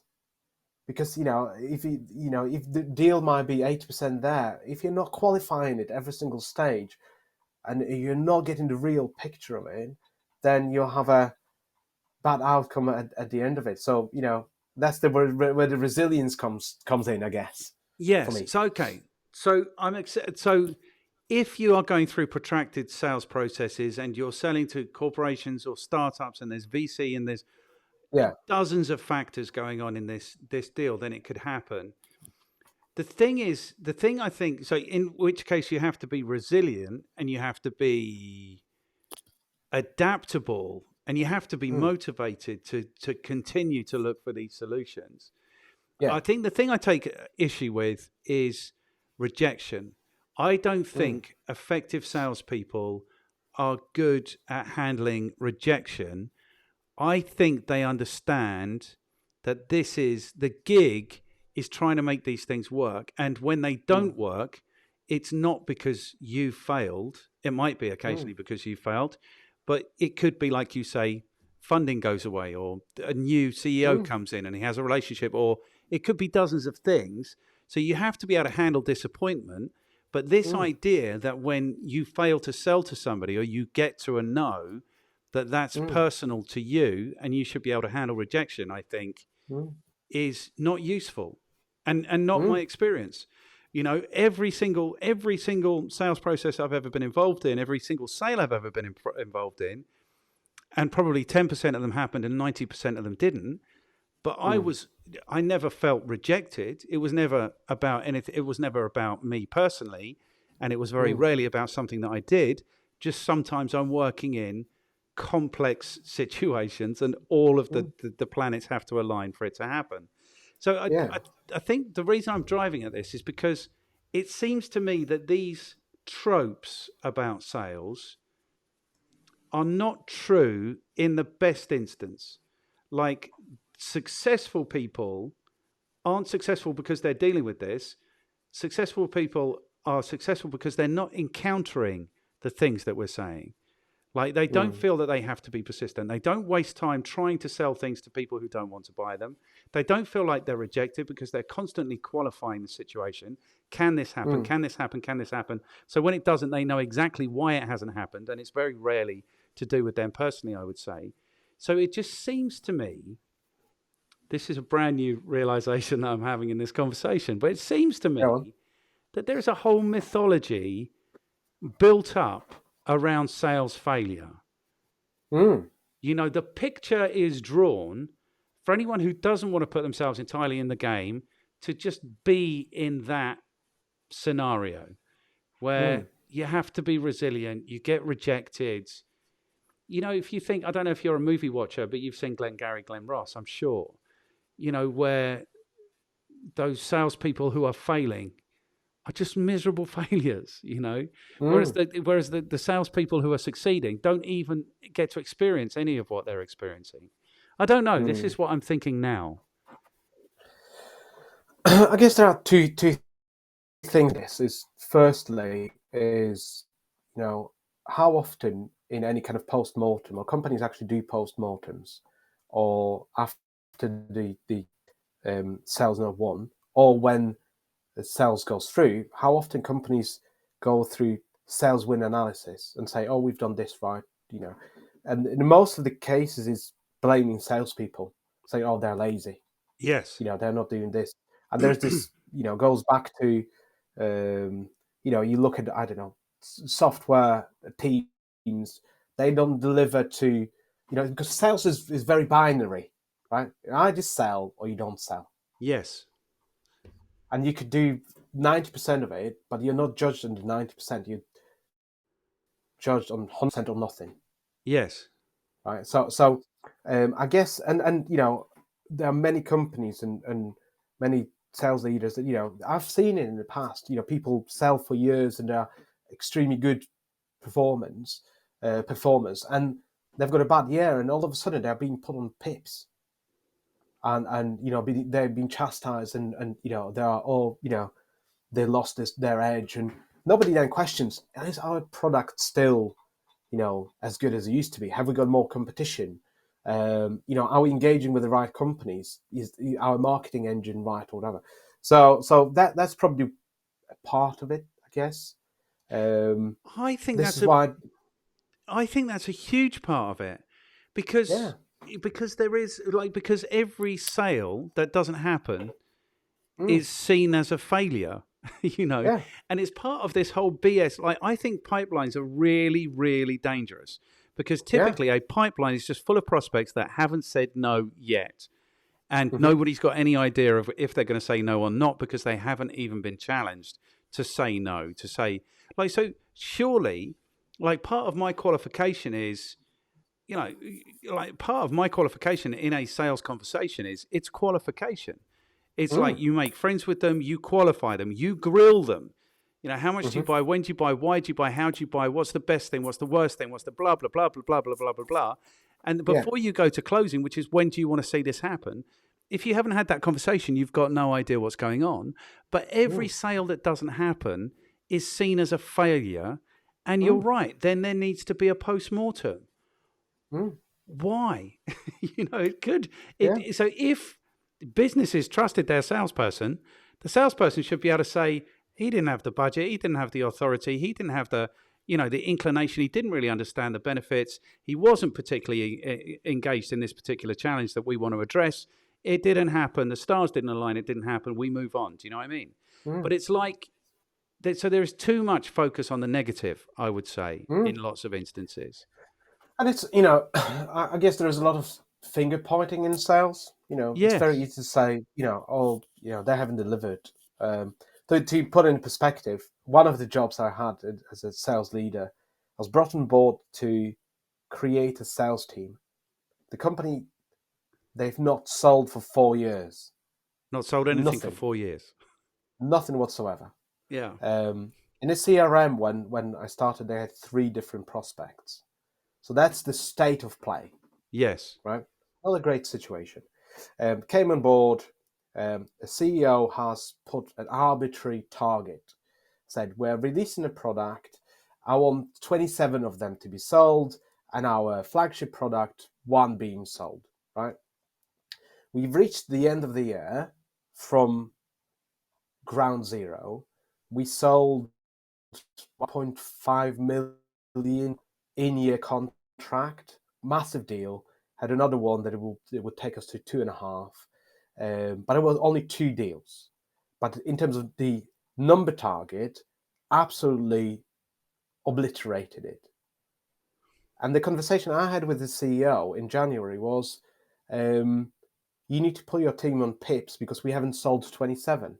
Because if if the deal might be 80% there, if you're not qualifying it every single stage, and you're not getting the real picture of it, then you'll have a bad outcome at the end of it. So that's where the resilience comes in, I guess, for Yes. me. So okay. So so if you are going through protracted sales processes and you're selling to corporations or startups, and there's VC and there's Yeah. dozens of factors going on in this deal, then it could happen. The thing I think, so in which case you have to be resilient, and you have to be adaptable, and you have to be Mm. motivated to continue to look for these solutions. I Yeah. think the thing I take issue with is rejection. I don't Mm. think effective salespeople are good at handling rejection. I think they understand that this is the gig is trying to make these things work. And when they Mm. don't work, it's not because you failed. It might be Mm. occasionally because you failed, but it could be, like you say, funding goes away, or a new CEO Mm. comes in and he has a relationship, or it could be dozens of things. So you have to be able to handle disappointment. But this Mm. idea that when you fail to sell to somebody, or you get to a no, that's Mm. personal to you and you should be able to handle rejection, I think, Mm. is not useful, and not my Mm. experience. Every single sales process I've ever been involved in, every single sale I've ever been involved in, and probably 10% of them happened and 90% of them didn't. But Mm. I never felt rejected. It was never about anything. It was never about me personally. And it was very Mm. rarely about something that I did. Just sometimes I'm working in complex situations, and all of the planets have to align for it to happen. So Yeah. I think the reason I'm driving at this is because it seems to me that these tropes about sales are not true in the best instance. Like, successful people aren't successful because they're dealing with this. Successful people are successful because they're not encountering the things that we're saying. Like, they don't Mm. feel that they have to be persistent. They don't waste time trying to sell things to people who don't want to buy them. They don't feel like they're rejected because they're constantly qualifying the situation. Can this happen? Mm. Can this happen? Can this happen? So when it doesn't, they know exactly why it hasn't happened. And it's very rarely to do with them personally, I would say. So it just seems to me, this is a brand new realization that I'm having in this conversation, but it seems to Go on. me that there's a whole mythology built up around sales failure. Mm. You know, the picture is drawn for anyone who doesn't want to put themselves entirely in the game to just be in that scenario where Mm. you have to be resilient, you get rejected. You know, if you think, I don't know if you're a movie watcher, but you've seen Glengarry Glen Ross, I'm sure, you know, where those salespeople who are failing are just miserable failures, you know. Whereas Mm. the salespeople who are succeeding don't even get to experience any of what they're experiencing. I don't know. This Mm. is what I'm thinking now. I guess there are two things. This is firstly is, you know, how often in any kind of post-mortem, or companies actually do post-mortems, or after the sales not won, or when the sales goes through, how often companies go through sales win analysis and say, oh, we've done this right, you know. And in most of the cases is blaming salespeople, saying, oh, they're lazy, Yes. you know, they're not doing this. And there's this, you know, goes back to, you know, you look at, I don't know, software teams, they don't deliver to, you know, because sales is very binary, right? You either sell or you don't sell. Yes. And you could do 90% of it, but you're not judged on the 90%. You're judged on 100% or nothing, Yes. right? I guess, and you know, there are many companies and many sales leaders that, you know, I've seen it in the past. You know, people sell for years and they're extremely good performers, and they've got a bad year, and all of a sudden they're being put on pips, and you know, they're being chastised, and you know, they are all, you know, they lost their edge, and nobody then questions, is our product still, you know, as good as it used to be? Have we got more competition? You know, are we engaging with the right companies? Is our marketing engine right, or whatever? So that's probably a part of it, I guess. I think This that's is a why, I think that's a huge part of it, because yeah, there is, like, because every sale that doesn't happen mm, is seen as a failure, you know, yeah, and it's part of this whole BS. Like, I think pipelines are really, really dangerous because yeah, typically a pipeline is just full of prospects that haven't said no yet. And hmm, nobody's got any idea of if they're going to say no or not because they haven't even been challenged to say no, to say, like, so surely, like, part of my qualification is, you know, like, part of my qualification in a sales conversation is it's qualification. It's like mm, you make friends with them, you qualify them, you grill them. You know, how much do you hmm, buy? When do you buy? Why do you buy? How do you buy? What's the best thing? What's the worst thing? What's the blah, blah, blah, blah, blah, blah, blah, blah, blah. And yeah, before you go to closing, which is when do you want to see this happen? If you haven't had that conversation, you've got no idea what's going on. But every mm, sale that doesn't happen is seen as a failure. And you're mm, right, then there needs to be a post mortem. mm, Why? You know, it could. yeah, So if businesses trusted their salesperson, the salesperson should be able to say he didn't have the budget, he didn't have the authority, he didn't have the, you know, the inclination, he didn't really understand the benefits, he wasn't particularly engaged in this particular challenge that we want to address. It didn't happen. The stars didn't align. It didn't happen. We move on. Do you know what I mean? mm, But it's like, so there is too much focus on the negative, I would say, in mm. lots of instances. And it's, you know, I guess there's a lot of finger pointing in sales. You know, it's very Yes. easy to say, you know, oh, you know, they haven't delivered. To put in perspective, one of the jobs I had as a sales leader, I was brought on board to create a sales team. The company, they've not sold for 4 years. Not sold anything for Nothing. 4 years. Nothing whatsoever. Yeah. In the CRM, when I started, they had 3 different prospects. So that's the state of play, Yes. right? Not a great situation. Came on board. The CEO has put an arbitrary target. Said, we're releasing a product. I want 27 of them to be sold, and our flagship product, 1 being sold, right? We've reached the end of the year from ground zero. We sold 1.5 million in-year contract, massive deal. Had another one that it would take us to 2.5, but it was only 2 deals. But in terms of the number target, absolutely obliterated it. And the conversation I had with the CEO in January was, you need to put your team on pips because we haven't sold 27.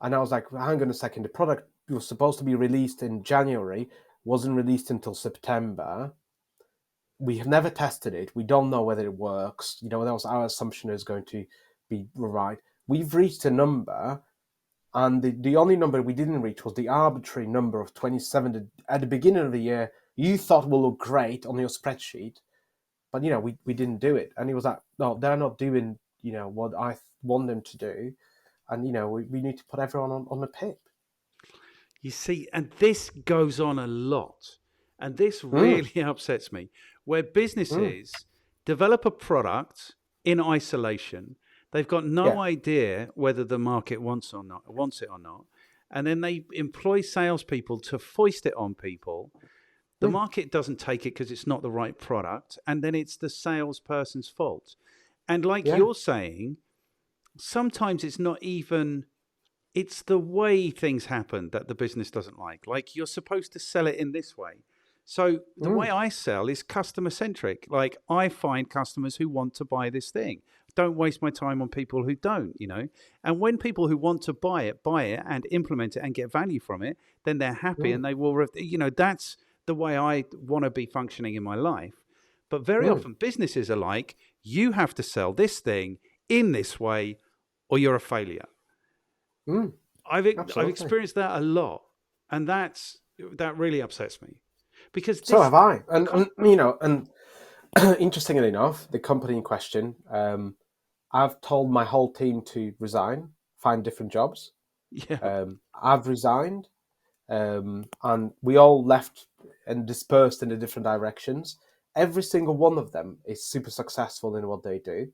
And I was like, hang on a second, the product was supposed to be released in January, wasn't released until September. We have never tested it. We don't know whether it works. That was our assumption is going to be right. We've reached a number, and the only number we didn't reach was the arbitrary number of 27 at the beginning of the year. You thought will look great on your spreadsheet, but we didn't do it. And he was like, no, they're not doing what I want them to do, and we need to put everyone on the pip. You see, and this goes on a lot. And this really upsets me, where businesses develop a product in isolation. They've got no idea whether the market wants it or not. And then they employ salespeople to foist it on people. The market doesn't take it because it's not the right product. And then it's the salesperson's fault. And like you're saying, sometimes it's not even, it's the way things happen that the business doesn't like. Like, you're supposed to sell it in this way. So the way I sell is customer centric. Like, I find customers who want to buy this thing. Don't waste my time on people who don't, And when people who want to buy it and implement it and get value from it, then they're happy and they will, that's the way I want to be functioning in my life. But very often businesses are like, you have to sell this thing in this way or you're a failure. I've experienced that a lot, and that really upsets me because so have I. And interestingly enough, the company in question, I've told my whole team to resign, find different jobs. Yeah. I've resigned, and we all left and dispersed in the different directions. Every single one of them is super successful in what they do.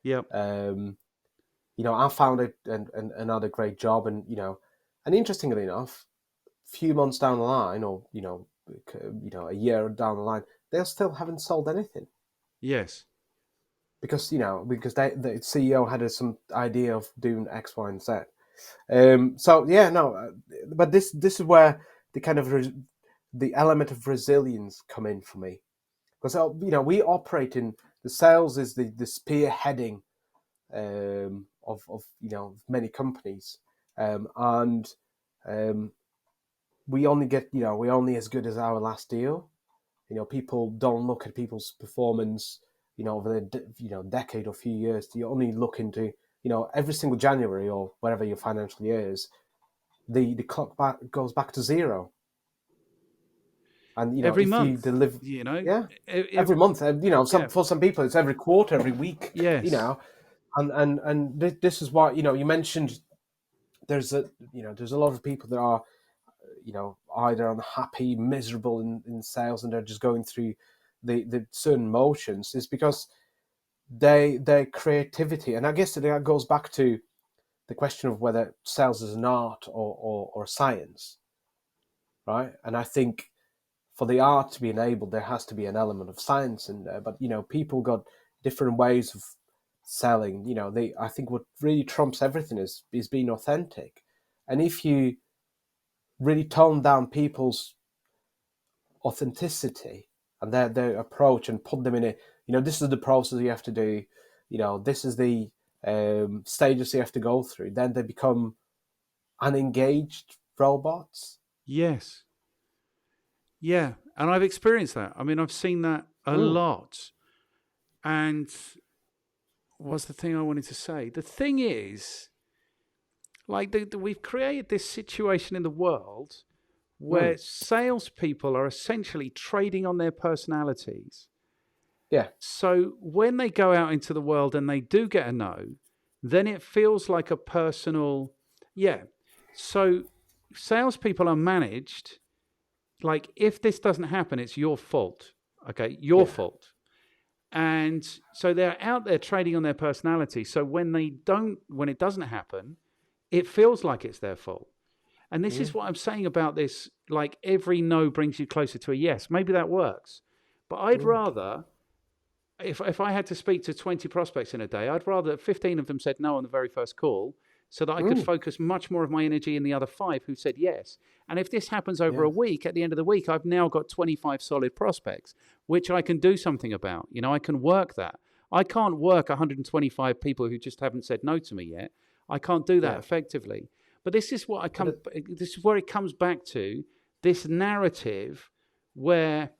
Yeah. I found another great job, and interestingly enough, few months down the line, or a year down the line, they still haven't sold anything. Yes. Because the CEO had some idea of doing X, Y, and Z. But this is where the kind of the element of resilience come in for me, because we operate in the sales is the spearheading of many companies, and we only get we're only as good as our last deal. People don't look at people's performance over the decade or few years. You only look into every single January or whatever your financial year is, the clock goes back to zero. And every if month, you deliver, every month, for some people it's every quarter, every week. Yes. And this is why you mentioned there's a lot of people that are either unhappy, miserable in sales, and they're just going through the certain motions. Is because their creativity, and I guess that goes back to the question of whether sales is an art or science, right? And I think for the art to be enabled, there has to be an element of science in there. But people got different ways of selling. I think what really trumps everything is being authentic. And if you really tone down people's authenticity and their approach and put them in this is the process you have to do, this is the stages you have to go through, then they become unengaged robots. Yes. Yeah. And I've experienced that. I mean, I've seen that a Mm. lot. And what's the thing I wanted to say? The thing is, like, we've created this situation in the world Mm. where salespeople are essentially trading on their personalities. Yeah. So when they go out into the world and they do get a no, then it feels like a personal, yeah. So salespeople are managed like, if this doesn't happen, it's your fault. Okay, your Yeah. fault. And so they're out there trading on their personality. So when it doesn't happen, it feels like it's their fault. And this is Mm. what I'm saying about this. Like, every no brings you closer to a yes. Maybe that works. But I'd Mm. rather, if I had to speak to 20 prospects in a day, I'd rather 15 of them said no on the very first call, so that I could Mm. focus much more of my energy in the other 5 who said yes. And if this happens over Yeah. a week, at the end of the week, I've now got 25 solid prospects, which I can do something about. I can work that. I can't work 125 people who just haven't said no to me yet. I can't do that Yeah. effectively. But this is what But this is where it comes back to, this narrative where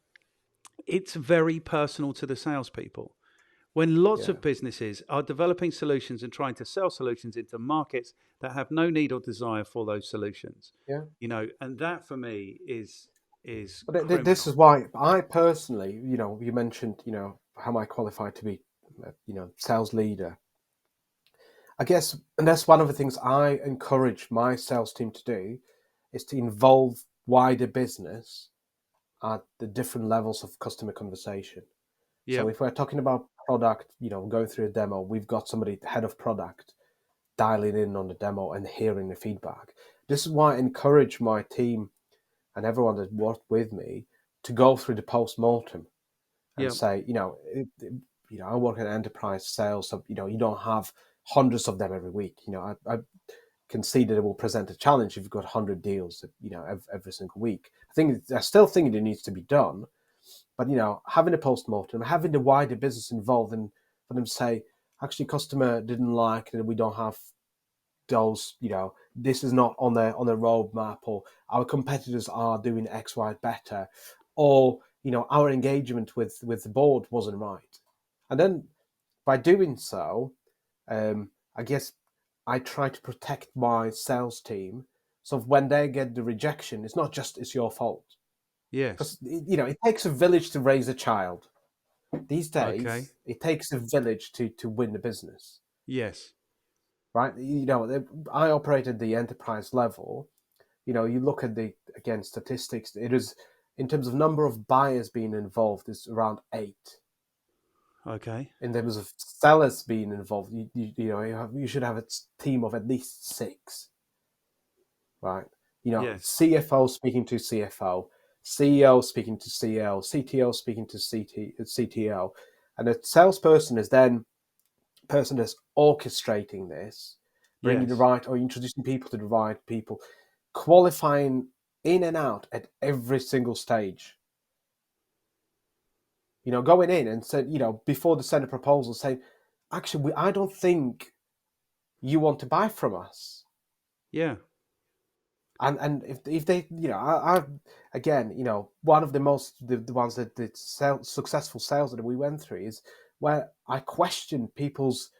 it's very personal to the salespeople. When lots yeah. of businesses are developing solutions and trying to sell solutions into markets that have no need or desire for those solutions, Yeah. and that for me is But this criminal. is why I personally, you mentioned, how am I qualified to be, sales leader? I guess, and that's one of the things I encourage my sales team to do, is to involve wider business at the different levels of customer conversation. So Yeah, if we're talking about product, going through a demo, we've got somebody, head of product, dialing in on the demo and hearing the feedback. This is why I encourage my team and everyone that worked with me to go through the post-mortem and yeah, say, I work in enterprise sales, so, you don't have hundreds of them every week. I can see that it will present a challenge if you've got 100 deals, every single week. I still think it needs to be done, but, having a post-mortem, having the wider business involved, and for them to say, actually, customer didn't like that we don't have those, this is not on the roadmap, or our competitors are doing X, Y better, or, our engagement with the board wasn't right. And then by doing so, I guess I try to protect my sales team. So when they get the rejection, it's not just it's your fault. yes, Because, it takes a village to raise a child. These okay, days, it takes a village to win the business, yes, right? I operated the enterprise level. You look at again, statistics, it is, in terms of number of buyers being involved, is around 8. okay, In terms of sellers being involved, you should have a team of at least 6, right? CFO speaking to CFO, CEO speaking to CEO, CTO speaking to CTO, and a salesperson is then the person that's orchestrating this, bringing the yes, right, or introducing people to the right people, qualifying in and out at every single stage. Going in and said, before they send a proposal, saying, actually, I don't think you want to buy from us. yeah, And if they, I again, one of the ones that successful sales that we went through is where I questioned people's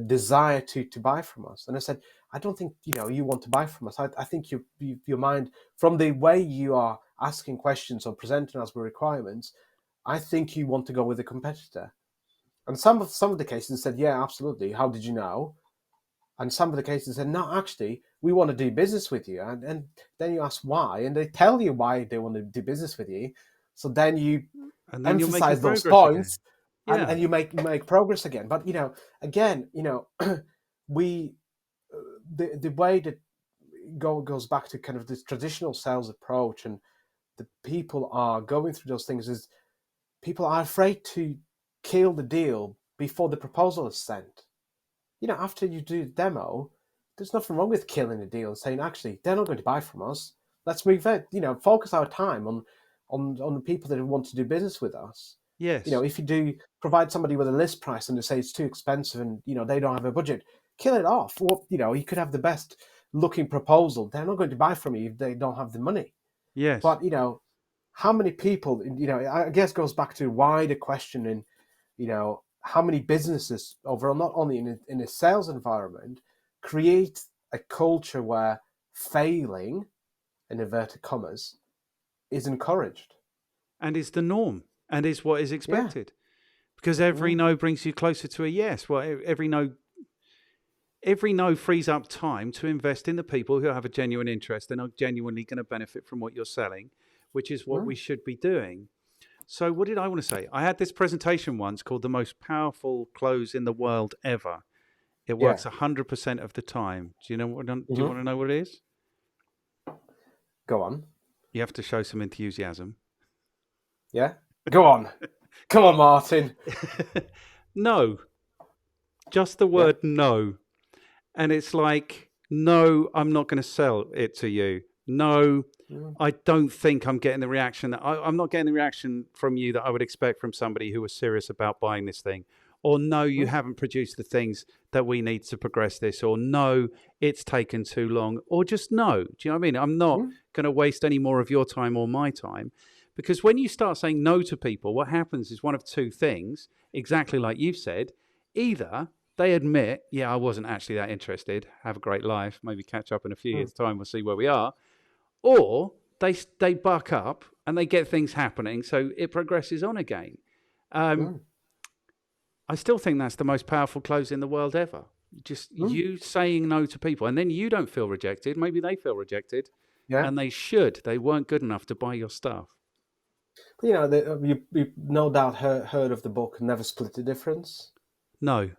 desire to buy from us, and I said, I don't think you want to buy from us. I think your mind, from the way you are asking questions or presenting us with requirements, I think you want to go with a competitor. And some of the cases said, yeah, absolutely. How did you know? And some of the cases said, no, actually, we want to do business with you. And then you ask why, and they tell you why they want to do business with you. So then you and then you're making emphasize those progress again. points, Yeah, and you make progress again. But again, we the way that goes back to kind of this traditional sales approach, and the people are going through those things, is people are afraid to kill the deal before the proposal is sent. After you do the demo, there's nothing wrong with killing a deal and saying, actually, they're not going to buy from us. Let's move it. Focus our time on the people that want to do business with us. yes, If you do provide somebody with a list price and they say it's too expensive and they don't have a budget, kill it off. Or you could have the best looking proposal. They're not going to buy from you if they don't have the money. yes, But how many people, I guess goes back to why the question in, how many businesses overall, not only in a sales environment, create a culture where failing, in inverted commas, is encouraged. And is the norm and is what is Yeah. expected. Because every Mm. no brings you closer to a yes. Well, every no frees up time to invest in the people who have a genuine interest and are genuinely going to benefit from what you're selling, which is what we Mm. should be doing. So, what did I want to say? I had this presentation once called The Most Powerful Close in the World Ever. It Yeah. works 100% of the time. Do you Hmm. want to know what it is? Go on. You have to show some enthusiasm. Yeah. Go on. Come on, Martin. No, just the Yeah. word no. And it's like, no, I'm not going to sell it to you. No, Mm. I don't think I'm getting the reaction I'm not getting the reaction from you that I would expect from somebody who was serious about buying this thing. Or no, you Mm. haven't produced the things that we need to progress this. Or no, it's taken too long. Or just no. Do you know what I mean? I'm not Mm. going to waste any more of your time or my time. Because when you start saying no to people, what happens is one of two things, exactly like you've said. Either they admit, yeah, I wasn't actually that interested. Have a great life. Maybe catch up in a few Mm. years' time. We'll see where we are. Or they buck up and they get things happening, so it progresses on again. Um, Mm. I still think that's the most powerful close in the world ever. Just Mm. you saying no to people, and then you don't feel rejected. Maybe they feel rejected, Yeah. and they should. They weren't good enough to buy your stuff. But, you no doubt heard of the book Never Split the Difference. No.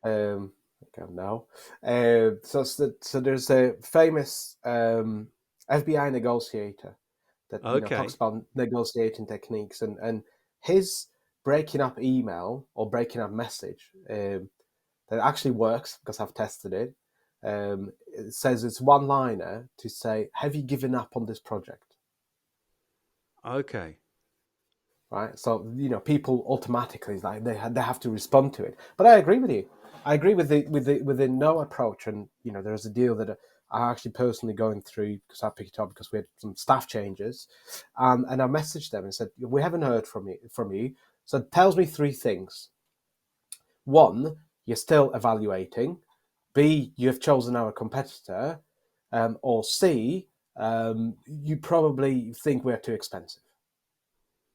Okay, now. So there's a famous FBI negotiator that talks Okay. about negotiating techniques, and his breaking up email or breaking up message that actually works because I've tested it. It says it's one liner to say, "Have you given up on this project?" Okay. Right? So people automatically like they have to respond to it. But I agree with you. I agree with the no approach, and there's a deal that I actually personally going through because I picked it up because we had some staff changes, and I messaged them and said we haven't heard from you. So it tells me three things. One, you're still evaluating. B, you have chosen our competitor, or C, you probably think we're too expensive.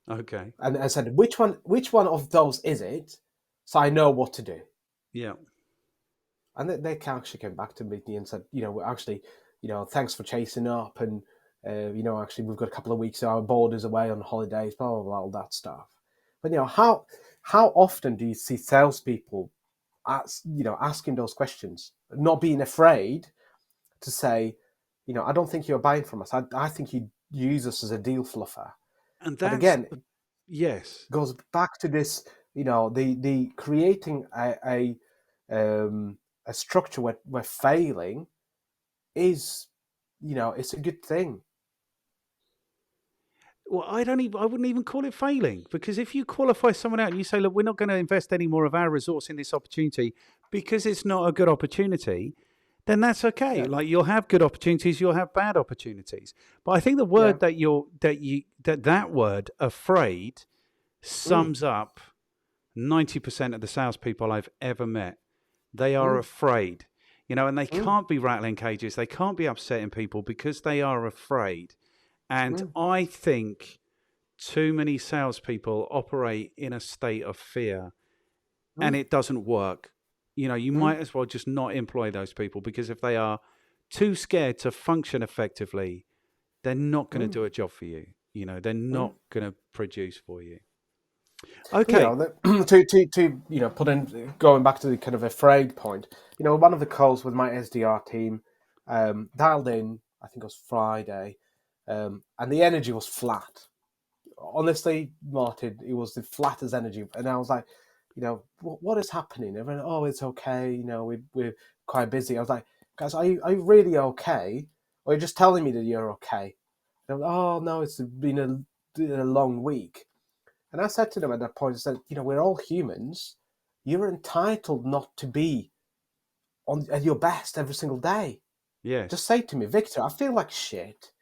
Okay. And I said, which one of those is it? So I know what to do. Yeah. And they actually came back to me and said, actually, thanks for chasing up, and actually we've got a couple of weeks. Our board is away on holidays, blah blah blah, all that stuff. But how often do you see salespeople asking those questions, not being afraid to say, I don't think you're buying from us. I think you use us as a deal fluffer. And But that's again, yes. goes back to this, the creating a structure where failing is, it's a good thing. Well, I wouldn't even call it failing, because if you qualify someone out and you say, look, we're not going to invest any more of our resource in this opportunity because it's not a good opportunity, then that's okay. Yeah, Like, you'll have good opportunities, you'll have bad opportunities. But I think the yeah, word that word afraid mm, sums up 90% of the salespeople I've ever met. They are mm, afraid, and they mm, can't be rattling cages. They can't be upsetting people because they are afraid. And mm, I think too many salespeople operate in a state of fear, and mm, it doesn't work. You mm, might as well just not employ those people, because if they are too scared to function effectively, they're not going to mm, do a job for you. They're mm. not going to produce for you. But, Okay. to put in, going back to the kind of afraid point, one of the calls with my SDR team, dialed in, I think it was Friday, and the energy was flat. Honestly, Martin, it was the flattest energy, and I was like, what is happening? Everyone, oh, it's okay. We're quite busy. I was like, guys, are you really okay, or are you just telling me that you're okay? And like, oh no, it's been a long week. And I said to them at that point, I said, we're all humans. You're entitled not to be at your best every single day. Yes. Just say to me, Victor, I feel like shit.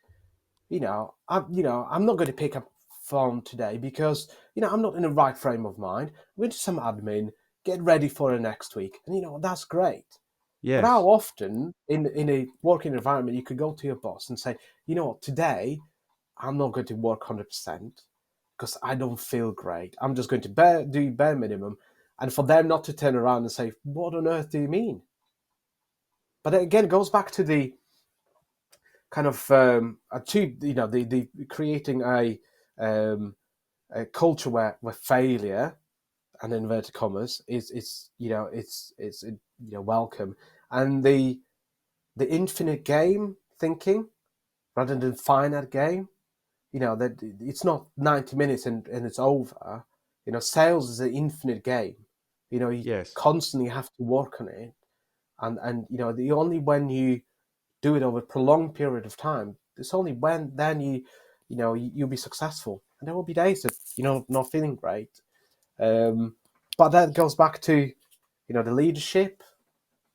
I'm not going to pick up phone today because I'm not in the right frame of mind. I'm going to do some admin, get ready for the next week, and that's great. But how Yes. often in a working environment you could go to your boss and say, today I'm not going to work 100% because I don't feel great. I'm just going to do bare minimum, and for them not to turn around and say, "What on earth do you mean?" But again, it goes back to the kind of the creating a culture where failure and inverted commas is welcome, and the infinite game thinking rather than finite game. That it's not 90 minutes and it's over. Sales is an infinite game. You Yes. constantly have to work on it, and the only when you do it over a prolonged period of time, it's only when then you'll be successful. And there will be days that not feeling great. But that goes back to the leadership,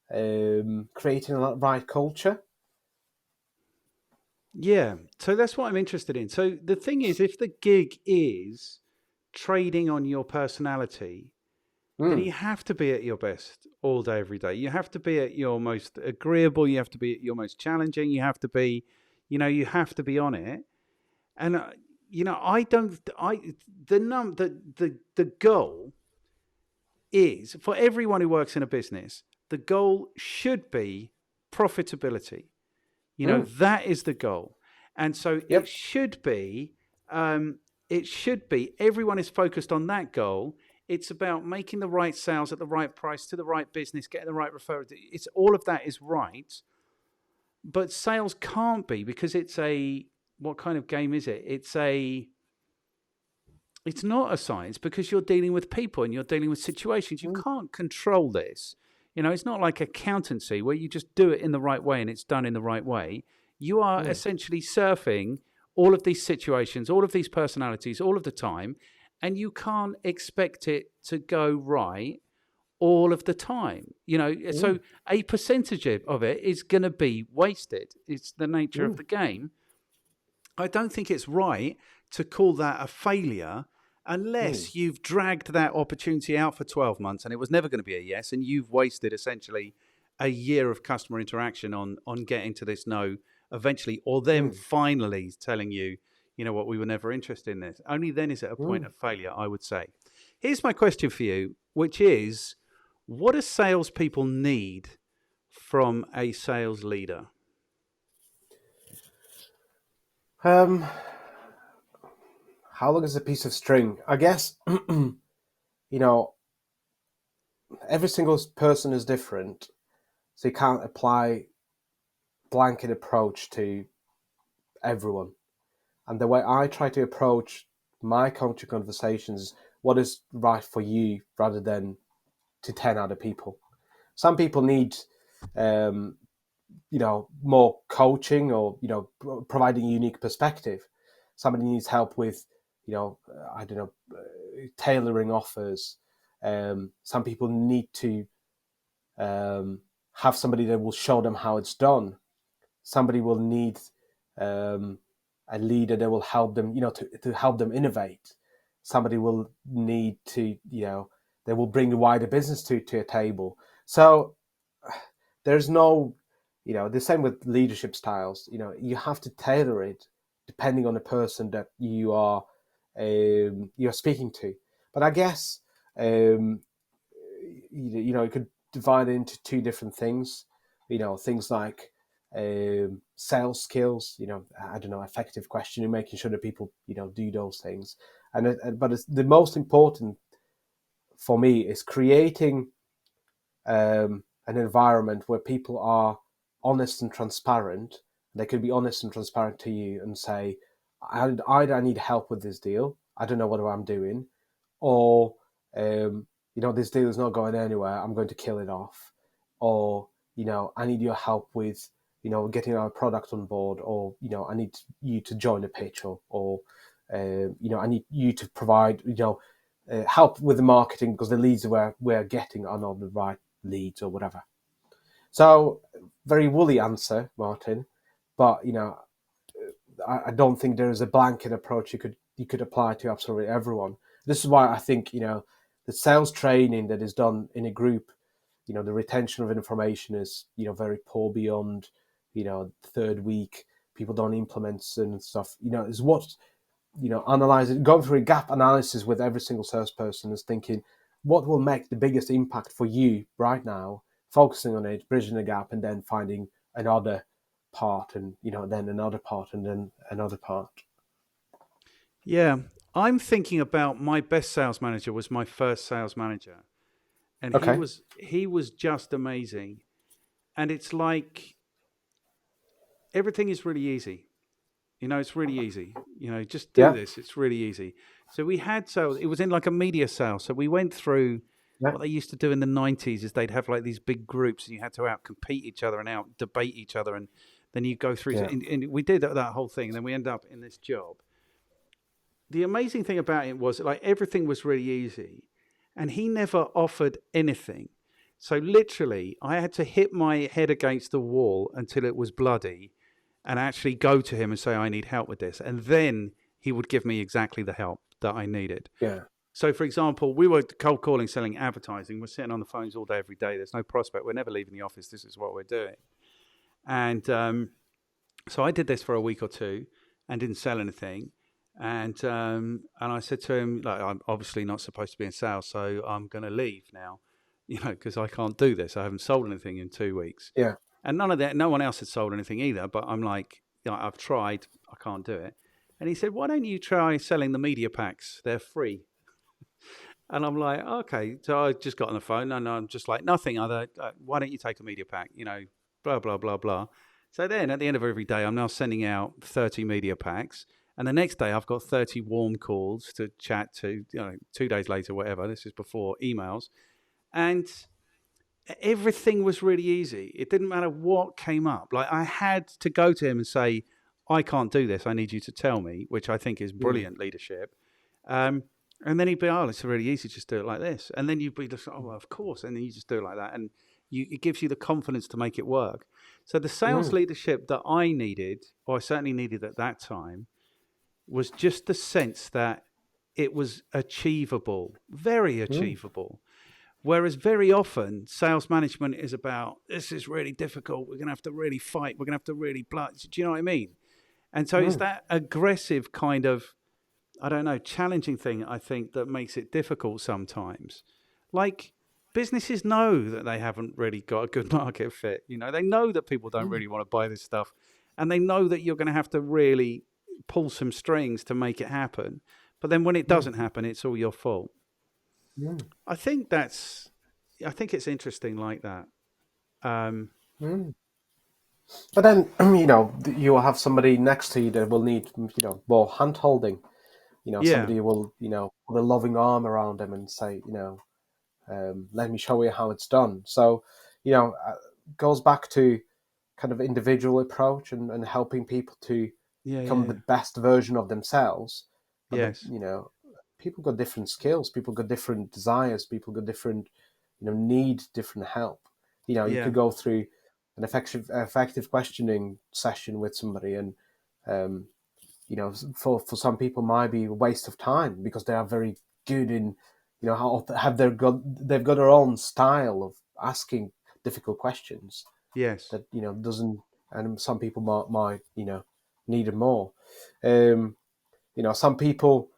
creating a right culture. Yeah. So that's what I'm interested in. So the thing is, if the gig is trading on your personality, then Mm, you have to be at your best all day, every day. You have to be at your most agreeable. You have to be at your most challenging. You have to be, you have to be on it. And I don't. The goal is for everyone who works in a business. The goal should be profitability. mm, That is the goal, and so it yep. should be. It should be everyone is focused on that goal. It's about making the right sales at the right price to the right business, getting the right referral. It's all of that is right, but sales can't be because it's a what kind of game is it? It's not a science because you're dealing with people and you're dealing with situations. You Mm, can't control this. It's not like accountancy where you just do it in the right way and it's done in the right way. You are mm, essentially surfing all of these situations, all of these personalities, all of the time, and you can't expect it to go right all of the time. mm, So a percentage of it is going to be wasted. It's the nature of mm, the game. I don't think it's right to call that a failure mm, unless you've dragged that opportunity out for 12 months and it was never going to be a yes and you've wasted essentially a year of customer interaction on getting to this no eventually, or them mm, finally telling you, what, we were never interested in this. Only then is it a point mm. of failure, I would say. Here's my question for you, which is, what do salespeople need from a sales leader? Um, how long is a piece of string? I guess know every single person is different, so you can't apply blanket approach to everyone. And the way I try to approach my coaching conversations is what is right for you rather than to 10 other people. Some people need um, more coaching or providing a unique perspective. Somebody needs help with I don't know, tailoring offers. Some people need to have somebody that will show them how it's done. Somebody will need um, a leader that will help them, to help them innovate. Somebody will need to, they will bring the wider business to a table. So there's no, the same with leadership styles. You have to tailor it depending on the person that you're speaking to. But I guess you could divide it into two different things. Things like sales skills. I don't know, effective questioning, making sure that people do those things. But the most important for me is creating an environment where people are honest and transparent. They could be honest and transparent to you and say, I need help with this deal. I don't know what I'm doing. Or, this deal is not going anywhere. I'm going to kill it off. Or, I need your help with, getting our product on board. Or, I need you to join the pitch. I need you to provide, help with the marketing because the leads we're getting are not the right leads or whatever. So very woolly answer, Martin, but I don't think there is a blanket approach you could apply to absolutely everyone. This is why I think the sales training that is done in a group, the retention of information is very poor beyond third week. People don't implement certain stuff. Is what analyzing, going through a gap analysis with every single salesperson is thinking, what will make the biggest impact for you right now, focusing on it, bridging the gap, and then finding another part, and then another part, and then another part. Yeah, I'm thinking about my best sales manager was my first sales manager, and Okay. he was just amazing. And it's like everything is really easy. It's really easy. Just do Yeah. this. It's really easy. So we had sales. It was in like a media sale. So we went through Yeah. what they used to do in the 90s is they'd have like these big groups and you had to out compete each other and out debate each other. And then you go through, Yeah. and we did that whole thing. And then we end up in this job. The amazing thing about it was like everything was really easy and he never offered anything. So literally, I had to hit my head against the wall until it was bloody and actually go to him and say, I need help with this. And then he would give me exactly the help that I needed. Yeah. So, for example, we were cold calling, selling advertising. We're sitting on the phones all day, every day. There's no prospect. We're never leaving the office. This is what we're doing. And so I did this for a week or two and didn't sell anything. And I said to him, like, I'm obviously not supposed to be in sales, so I'm going to leave now, because I can't do this. I haven't sold anything in 2 weeks. Yeah. And no one else had sold anything either. But I'm like, I've tried, I can't do it. And he said, why don't you try selling the media packs? They're free. And I'm like, okay. So I just got on the phone and I'm just like, nothing other. Why don't you take a media pack? Blah, blah, blah, blah. So then at the end of every day, I'm now sending out 30 media packs. And the next day, I've got 30 warm calls to chat to, 2 days later, whatever. This is before emails. And everything was really easy. It didn't matter what came up. Like I had to go to him and say, I can't do this. I need you to tell me, which I think is brilliant leadership. And then he'd be, oh, it's really easy. Just do it like this. And then you'd be just, oh, well, of course. And then you just do it like that. And it gives you the confidence to make it work. So the sales leadership that I needed, or I certainly needed at that time, was just the sense that it was achievable, very achievable. Whereas very often sales management is about, this is really difficult. We're going to have to really fight. We're going to have to really blood. Do you know what I mean? And so it's that aggressive kind of, I don't know, challenging thing, I think, that makes it difficult sometimes. Like businesses know that they haven't really got a good market fit. They know that people don't really want to buy this stuff. And they know that you're going to have to really pull some strings to make it happen. But then when it doesn't happen, it's all your fault. I think it's interesting like that. But then, you will have somebody next to you that will need, more hand holding. Somebody will, put a loving arm around them and say, let me show you how it's done. So, goes back to kind of individual approach and helping people to become the best version of themselves. But Yes. people got different skills, people got different desires, people got different, need different help. You could go through an effective questioning session with somebody, and for some people might be a waste of time because they are very good in, how they've got their own style of asking difficult questions. Yes. That doesn't, and some people might need it more. Some people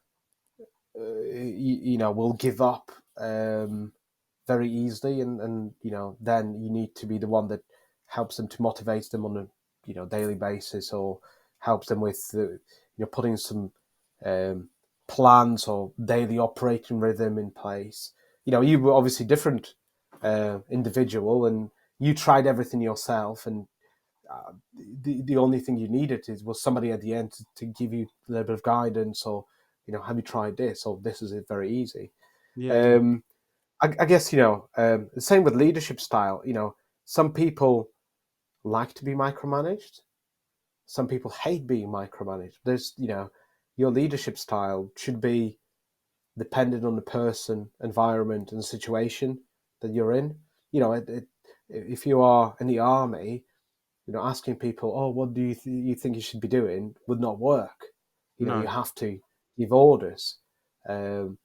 will give up very easily, and then you need to be the one that helps them, to motivate them on a daily basis, or helps them with putting some plans or daily operating rhythm in place. You were obviously different individual, and you tried everything yourself, and the only thing you needed was somebody at the end to give you a little bit of guidance, or have you tried this, or this is very easy. I guess the same with leadership style. Some people like to be micromanaged, some people hate being micromanaged. There's your leadership style should be dependent on the person, environment, and situation that you're in. If you are in the army, Asking people, oh, what do you think you should be doing, would not work. You No. have to give orders. The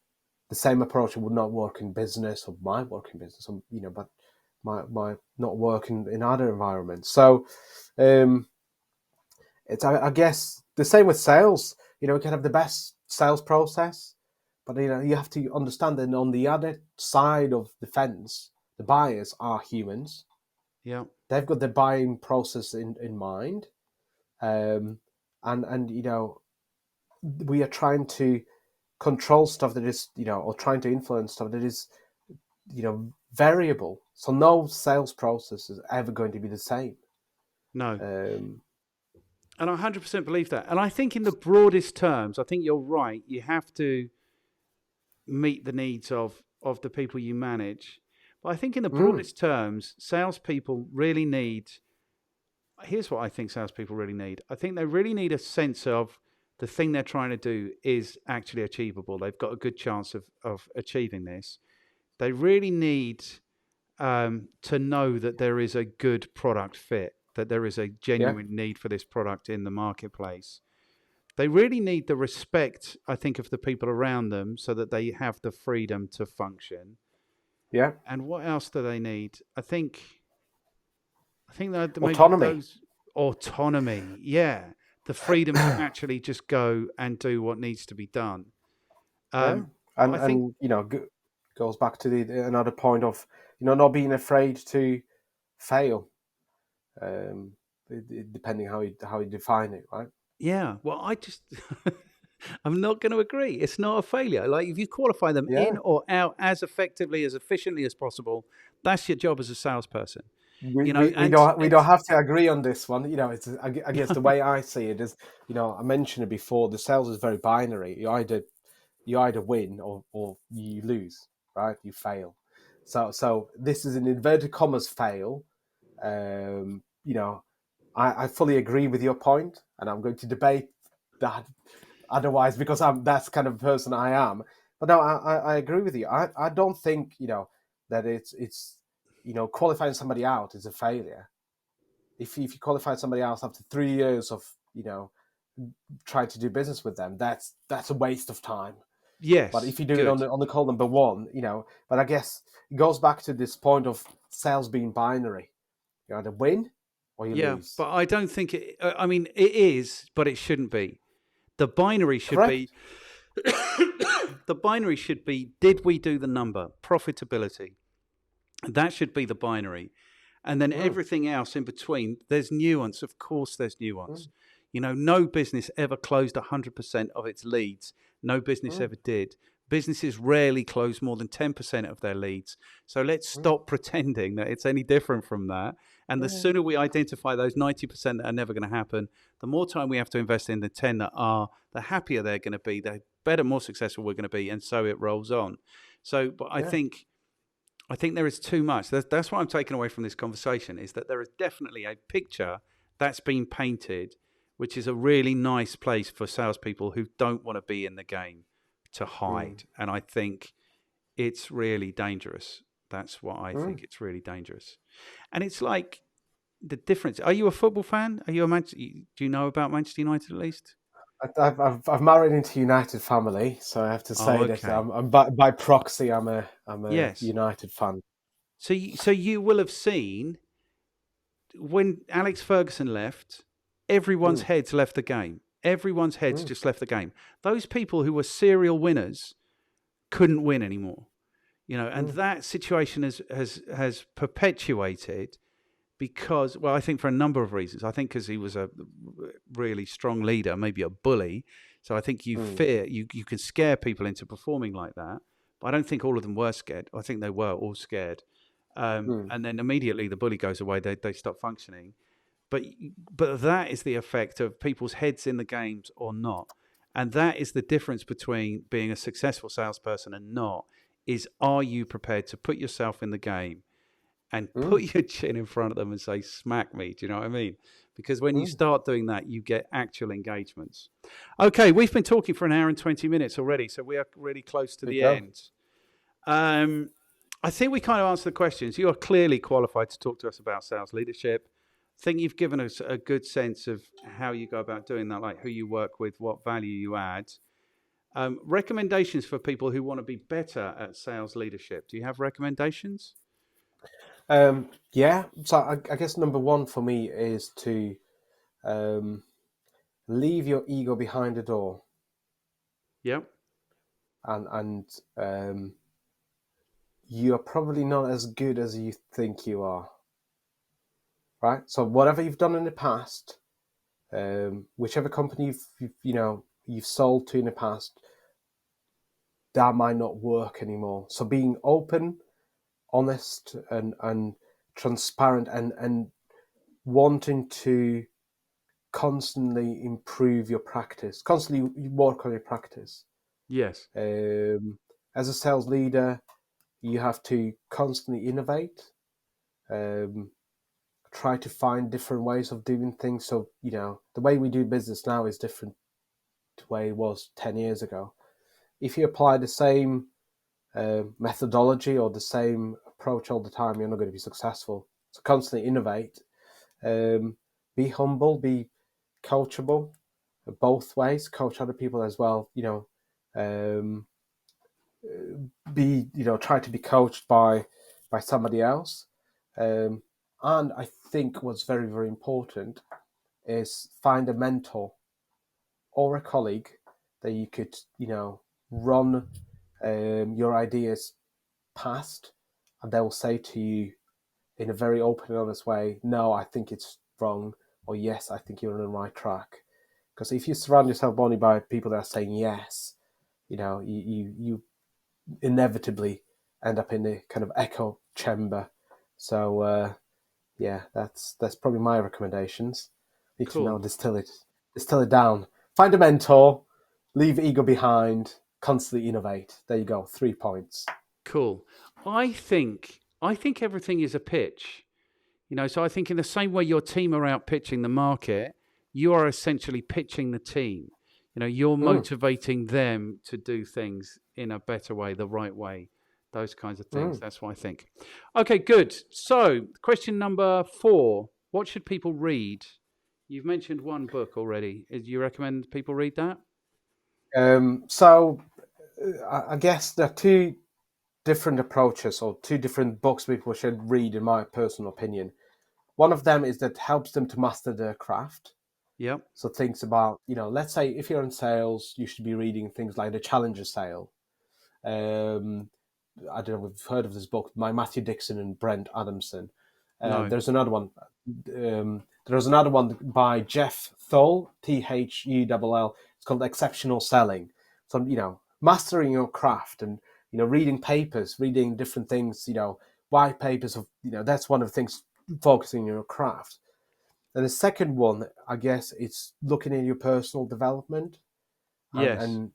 same approach would not work in business, or might work in business, but might not work in other environments. So it's, I guess, the same with sales. You can have the best sales process, but you have to understand that on the other side of the fence, the buyers are humans. Yeah. They've got the buying process in mind, and we are trying to control stuff that is, or trying to influence stuff that is, variable. So no sales process is ever going to be the same. No. Um, And I 100% believe that. And I think in the broadest terms, I think you're right. You have to meet the needs of the people you manage. But I think in the broadest terms, salespeople really need. Here's what I think salespeople really need. I think they really need a sense of the thing they're trying to do is actually achievable. They've got a good chance of achieving this. They really need to know that there is a good product fit, that there is a genuine need for this product in the marketplace. They really need the respect, I think, of the people around them so that they have the freedom to function. yeah. And what else do they need? I think that maybe Autonomy. those autonomy, yeah, the freedom to actually just go and do what needs to be done. Yeah. But I think, Goes back to another point of, not being afraid to fail, depending how you define it, right? yeah, well, I'm not going to agree. It's not a failure. Like, if you qualify them Yeah. in or out as effectively, as efficiently as possible, that's your job as a salesperson. We don't have to agree on this one. It's, I guess the way I see it is, I mentioned it before. The sales is very binary. You either win or you lose, right? You fail. So this is an inverted commas fail. I fully agree with your point, and I'm going to debate that otherwise, because that's kind of person I am. But no, I agree with you. I don't think that it's qualifying somebody out is a failure. If you qualify somebody else after 3 years of trying to do business with them, that's a waste of time. yes, But if you do it good. on the call number one, but I guess it goes back to this point of sales being binary. You either win or you lose. But I don't think it. I mean, it is, but it shouldn't be. The binary should Correct. be. The binary should be: did we do the number? Profitability. That should be the binary. And then everything else in between, there's nuance. Of course, there's nuance. No business ever closed 100% of its leads. No business ever did. Businesses rarely close more than 10% of their leads. So let's stop pretending that it's any different from that. And the sooner we identify those 90% that are never going to happen, the more time we have to invest in the 10 that are, the happier they're going to be, the better, more successful we're going to be. And so it rolls on. So, but I think there is too much. That's what I'm taking away from this conversation, is that there is definitely a picture that's been painted, which is a really nice place for salespeople who don't want to be in the game to hide. And I think it's really dangerous. That's what I think. It's really dangerous. And it's like the difference. Are you a football fan? Are you do you know about Manchester United at least? I've married into United family, so I have to say that I'm by proxy. I'm a Yes. United fan. So you will have seen when Alex Ferguson left, everyone's heads left the game. Everyone's heads just left the game. Those people who were serial winners couldn't win anymore. And that situation has perpetuated because, well, I think for a number of reasons. I think because he was a really strong leader, maybe a bully. So I think you can scare people into performing like that. But I don't think all of them were scared. I think they were all scared. And then immediately the bully goes away. They stop functioning. But that is the effect of people's heads in the games or not. And that is the difference between being a successful salesperson and not, is are you prepared to put yourself in the game and put your chin in front of them and say, smack me? Do you know what I mean? Because when you start doing that, you get actual engagements. Okay, we've been talking for an hour and 20 minutes already, so we are really close to the end. I think we kind of answered the questions. You are clearly qualified to talk to us about sales leadership. think you've given us a good sense of how you go about doing that, like who you work with, what value you add. Recommendations for people who want to be better at sales leadership. Do you have recommendations? Yeah, so I guess number one for me is to um, leave your ego behind the door, Yep. and you're probably not as good as you think you are, right? So whatever you've done in the past, whichever company you've sold to in the past, that might not work anymore. So being open, honest, and transparent, and wanting to constantly improve your practice, constantly work on your practice. Yes. As a sales leader, you have to constantly innovate, um, try to find different ways of doing things. So, the way we do business now is different to the way it was 10 years ago. If you apply the same methodology or the same approach all the time, you're not going to be successful. So constantly innovate, be humble, be coachable, both ways, coach other people as well, um, try to be coached by somebody else. And I think what's very, very important is find a mentor or a colleague that you could, run your ideas past, and they will say to you in a very open and honest way, no, I think it's wrong, or yes, I think you're on the right track. Because if you surround yourself only by people that are saying yes, you inevitably end up in a kind of echo chamber. So yeah, that's probably my recommendations. Need to Cool. distill it down. Find a mentor, leave ego behind, constantly innovate. There you go, 3 points. Cool. I think everything is a pitch. So I think in the same way your team are out pitching the market, you are essentially pitching the team. You're Mm, motivating them to do things in a better way, the right way, those kinds of things. mm. That's what I think. Okay, good. So, question number 4: what should people read? You've mentioned one book already. Do you recommend people read that? So I guess there are two different approaches or two different books people should read, in my personal opinion. One of them is that helps them to master their craft. Yep. So thinks about, let's say if you're in sales, you should be reading things like the Challenger Sale. Um, I don't know if you've heard of this book by Matthew Dixon and Brent Adamson. No. There's another one. There's another one by Jeff Thull, Thull. It's called Exceptional Selling. So, mastering your craft and, reading papers, reading different things, white papers of, that's one of the things, focusing on your craft. And the second one, I guess, it's looking at your personal development and, Yes.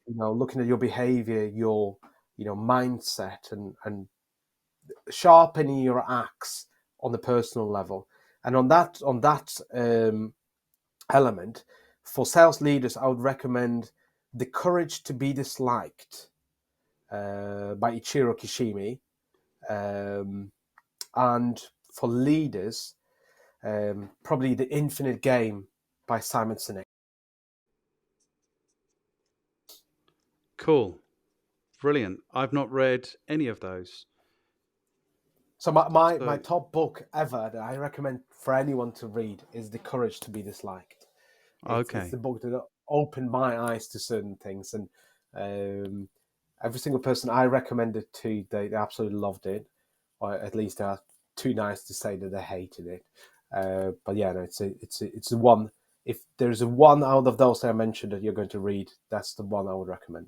looking at your behavior, your, mindset and sharpening your axe on the personal level. And on that element, for sales leaders, I would recommend The Courage to Be Disliked by Ichiro Kishimi. And for leaders, probably The Infinite Game by Simon Sinek. Cool. Brilliant. I've not read any of those. So my So, top book ever that I recommend for anyone to read is The Courage to Be Disliked. It's the okay. book that opened my eyes to certain things, and um, every single person I recommended to, they absolutely loved it, or at least they are too nice to say that they hated it. But yeah, no, it's a one. If there's a one out of those that I mentioned that you're going to read, that's the one I would recommend.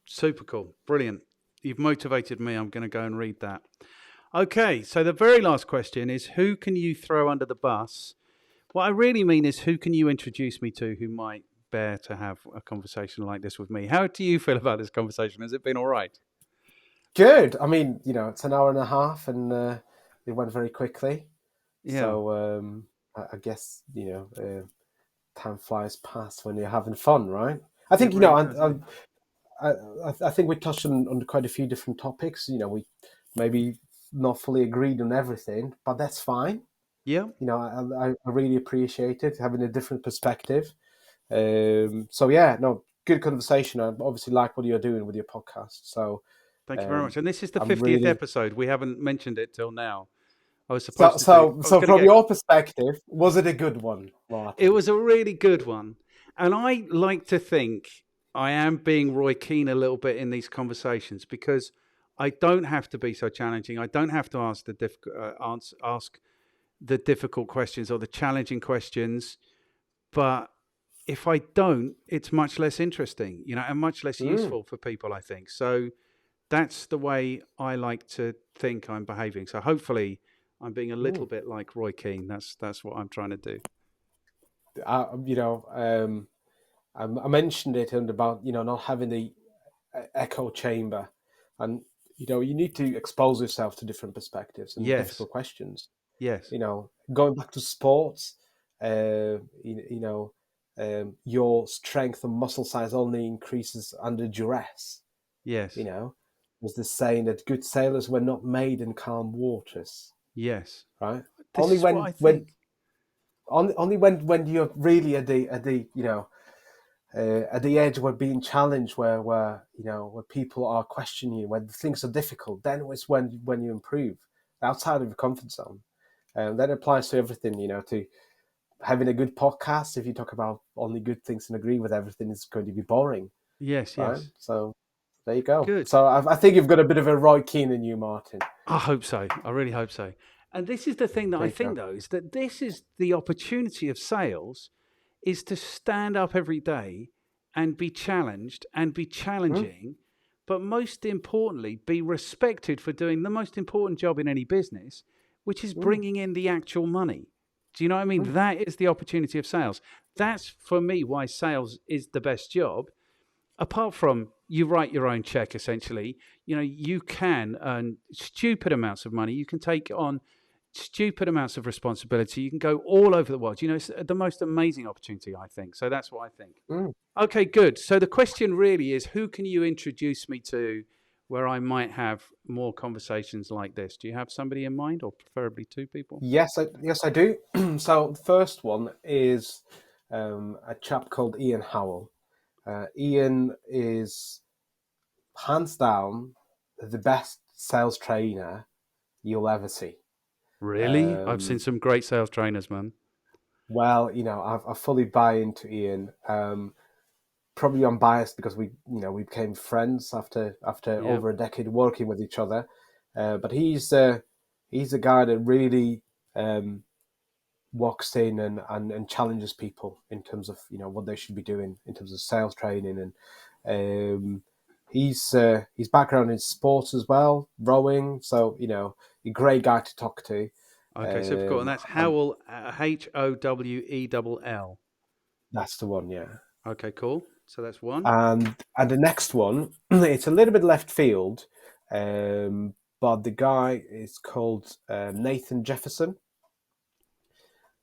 Super cool. Brilliant. You've motivated me. I'm going to go and read that. Okay. So, the very last question is, who can you throw under the bus? What I really mean is, who can you introduce me to who might bear to have a conversation like this with me? How do you feel about this conversation? Has it been all right? Good. I mean, it's an hour and a half, and it went very quickly. Yeah. So I guess time flies past when you're having fun, right? I It think really does. Yeah. I think we touched on quite a few different topics. We maybe not fully agreed on everything, but that's fine. Yeah. You know, I really appreciate it, having a different perspective. So yeah, no, good conversation. I obviously like what you're doing with your podcast. So Thank you very um, much. And this is the I'm 50th really episode. We haven't mentioned it till now. I was so supposed to do. so I was so going to from get. your perspective, was it a good one, It Martin? was a really good one, and I like to think I am being Roy Keane a little bit in these conversations because I don't have to be so challenging. I don't have to ask ask the difficult questions or the challenging questions. But if I don't, it's much less interesting, and much less Mm, useful for people, I think. So that's the way I like to think I'm behaving. So hopefully I'm being a little mm. bit like Roy Keane. That's what I'm trying to do. You know, I mentioned it and about not having the echo chamber, and you need to expose yourself to different perspectives and Yes. difficult questions. Yes. Going back to sports, your strength and muscle size only increases under duress. You Yes. know, there's this saying that good sailors were not made in calm waters, Yes. right? This Only is what when I when think. only when you're really at the edge where being challenged, where people are questioning you, when things are difficult, then it's when you improve outside of your comfort zone. And that applies to everything, to having a good podcast. If you talk about only good things and agree with everything, it's going to be boring, Yes. right? Yes. So there you go. Good. So I think you've got a bit of a Roy Keane in you, Martin. I hope so. I really hope so. And this is the thing that There I you go. think, though, is that this is the opportunity of sales is to stand up every day and be challenged and be Mm, challenging, but most importantly, be respected for doing the most important job in any business, which is mm, bringing in the actual money. Do you know what I mean? mm, That is the opportunity of sales. That's for me why sales is the best job. Apart from you write your own check, essentially, you can earn stupid amounts of money. You can take on stupid amounts of responsibility. You can go all over the world. It's the most amazing opportunity, I think. So that's what I think. mm. Okay, good. So the question really is, who can you introduce me to where I might have more conversations like this? Do you have somebody in mind, or preferably two people? Yes, I do. So the first one is a chap called Ian Howell. Ian is hands down the best sales trainer you'll ever see. Really? I've seen Um, some great sales trainers, man. well, I fully buy into Ian. Probably I'm biased because we became friends after Yeah. over a decade working with each other. But he's a guy that really um, walks in and challenges people in terms of what they should be doing in terms of sales training, and his background in sports as well, rowing. So a great guy to talk to. Okay, super cool. And Um, that's and Howell, Howell. that's the one, yeah. Okay, cool. So that's one. And the next one, it's a little bit left field, but the guy is called Nathan Jefferson.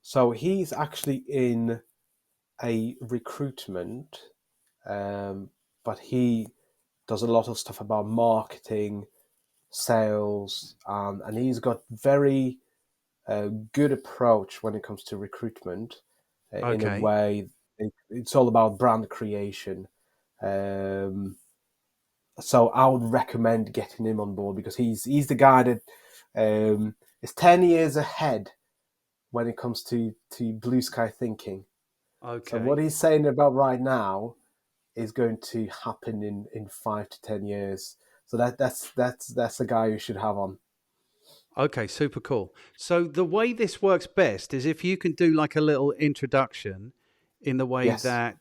So he's actually in a recruitment, but he does a lot of stuff about marketing, sales, and he's got very good approach when it comes to recruitment. In a Okay. way, it's all about brand creation. Um, so I would recommend getting him on board because he's the guy that is 10 years ahead when it comes to blue sky thinking. So what Okay. he's saying about right now is going to happen in 5 to 10 years. So that's the guy you should have on. Okay, super cool. So the way this works best is if you can do like a little introduction in the way Yes. that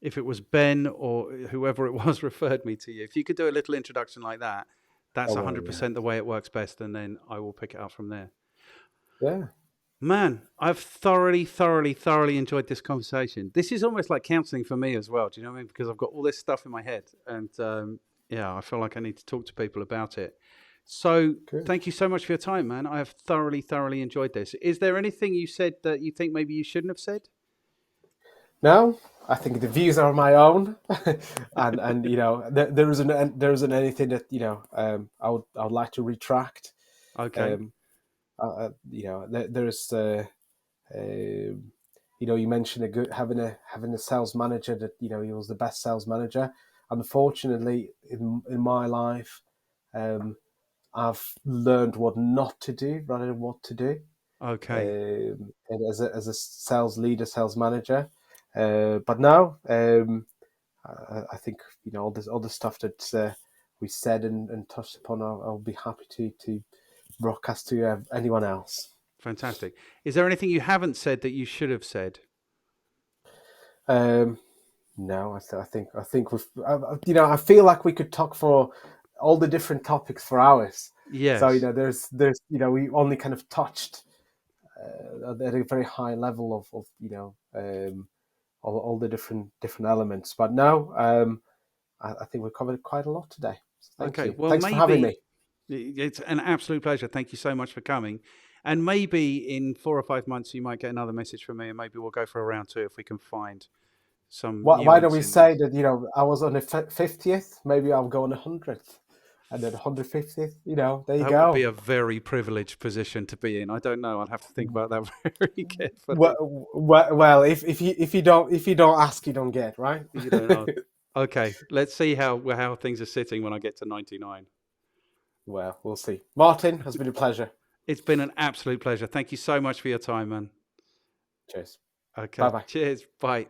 if it was Ben or whoever it was referred me to you, if you could do a little introduction like that, I that's will. Yeah. 100% the way it works best. And then I will pick it up from there. Yeah. Man, I've thoroughly, thoroughly, thoroughly enjoyed this conversation. This is almost like counseling for me as well. Do you know what I mean? Because I've got all this stuff in my head, and yeah, I feel like I need to talk to people about it. So, Good. thank you so much for your time, man. I have thoroughly, thoroughly enjoyed this. Is there anything you said that you think maybe you shouldn't have said? No, I think the views are my own, and there isn't anything that I would like to retract. Okay. Um, There's you mentioned having a sales manager that he was the best sales manager. Unfortunately, in my life, I've learned what not to do rather than what to do. Okay. And as a sales leader, sales manager. But now, I think all the stuff that we said and touched upon, I'll be happy to broadcast to anyone else. Fantastic. Is there anything you haven't said that you should have said? No, I think we've, I feel like we could talk for all the different topics for hours. So Yes. there's we only kind of touched at a very high level of all the different elements. But now I think we've covered quite a lot today. So thank Okay. you. Well, Thanks for having maybe me. it's an absolute pleasure. Thank you so much for coming. And maybe in 4 or 5 months, you might get another message from me, and maybe we'll go for a round two if we can find some Why don't nuance we in say this. that I was on the 50th? Maybe I'll go on the 100th, and then 150th. There you That would be go. a very privileged position to be in. I don't know. I'd have to think about that very carefully. Well, if you don't ask, you don't get, right? You don't know. Okay, let's see how things are sitting when I get to 99. Well, we'll see. Martin, has been a pleasure. It's been an absolute pleasure. Thank you so much for your time, man. Cheers. Bye Okay, bye. cheers. Bye.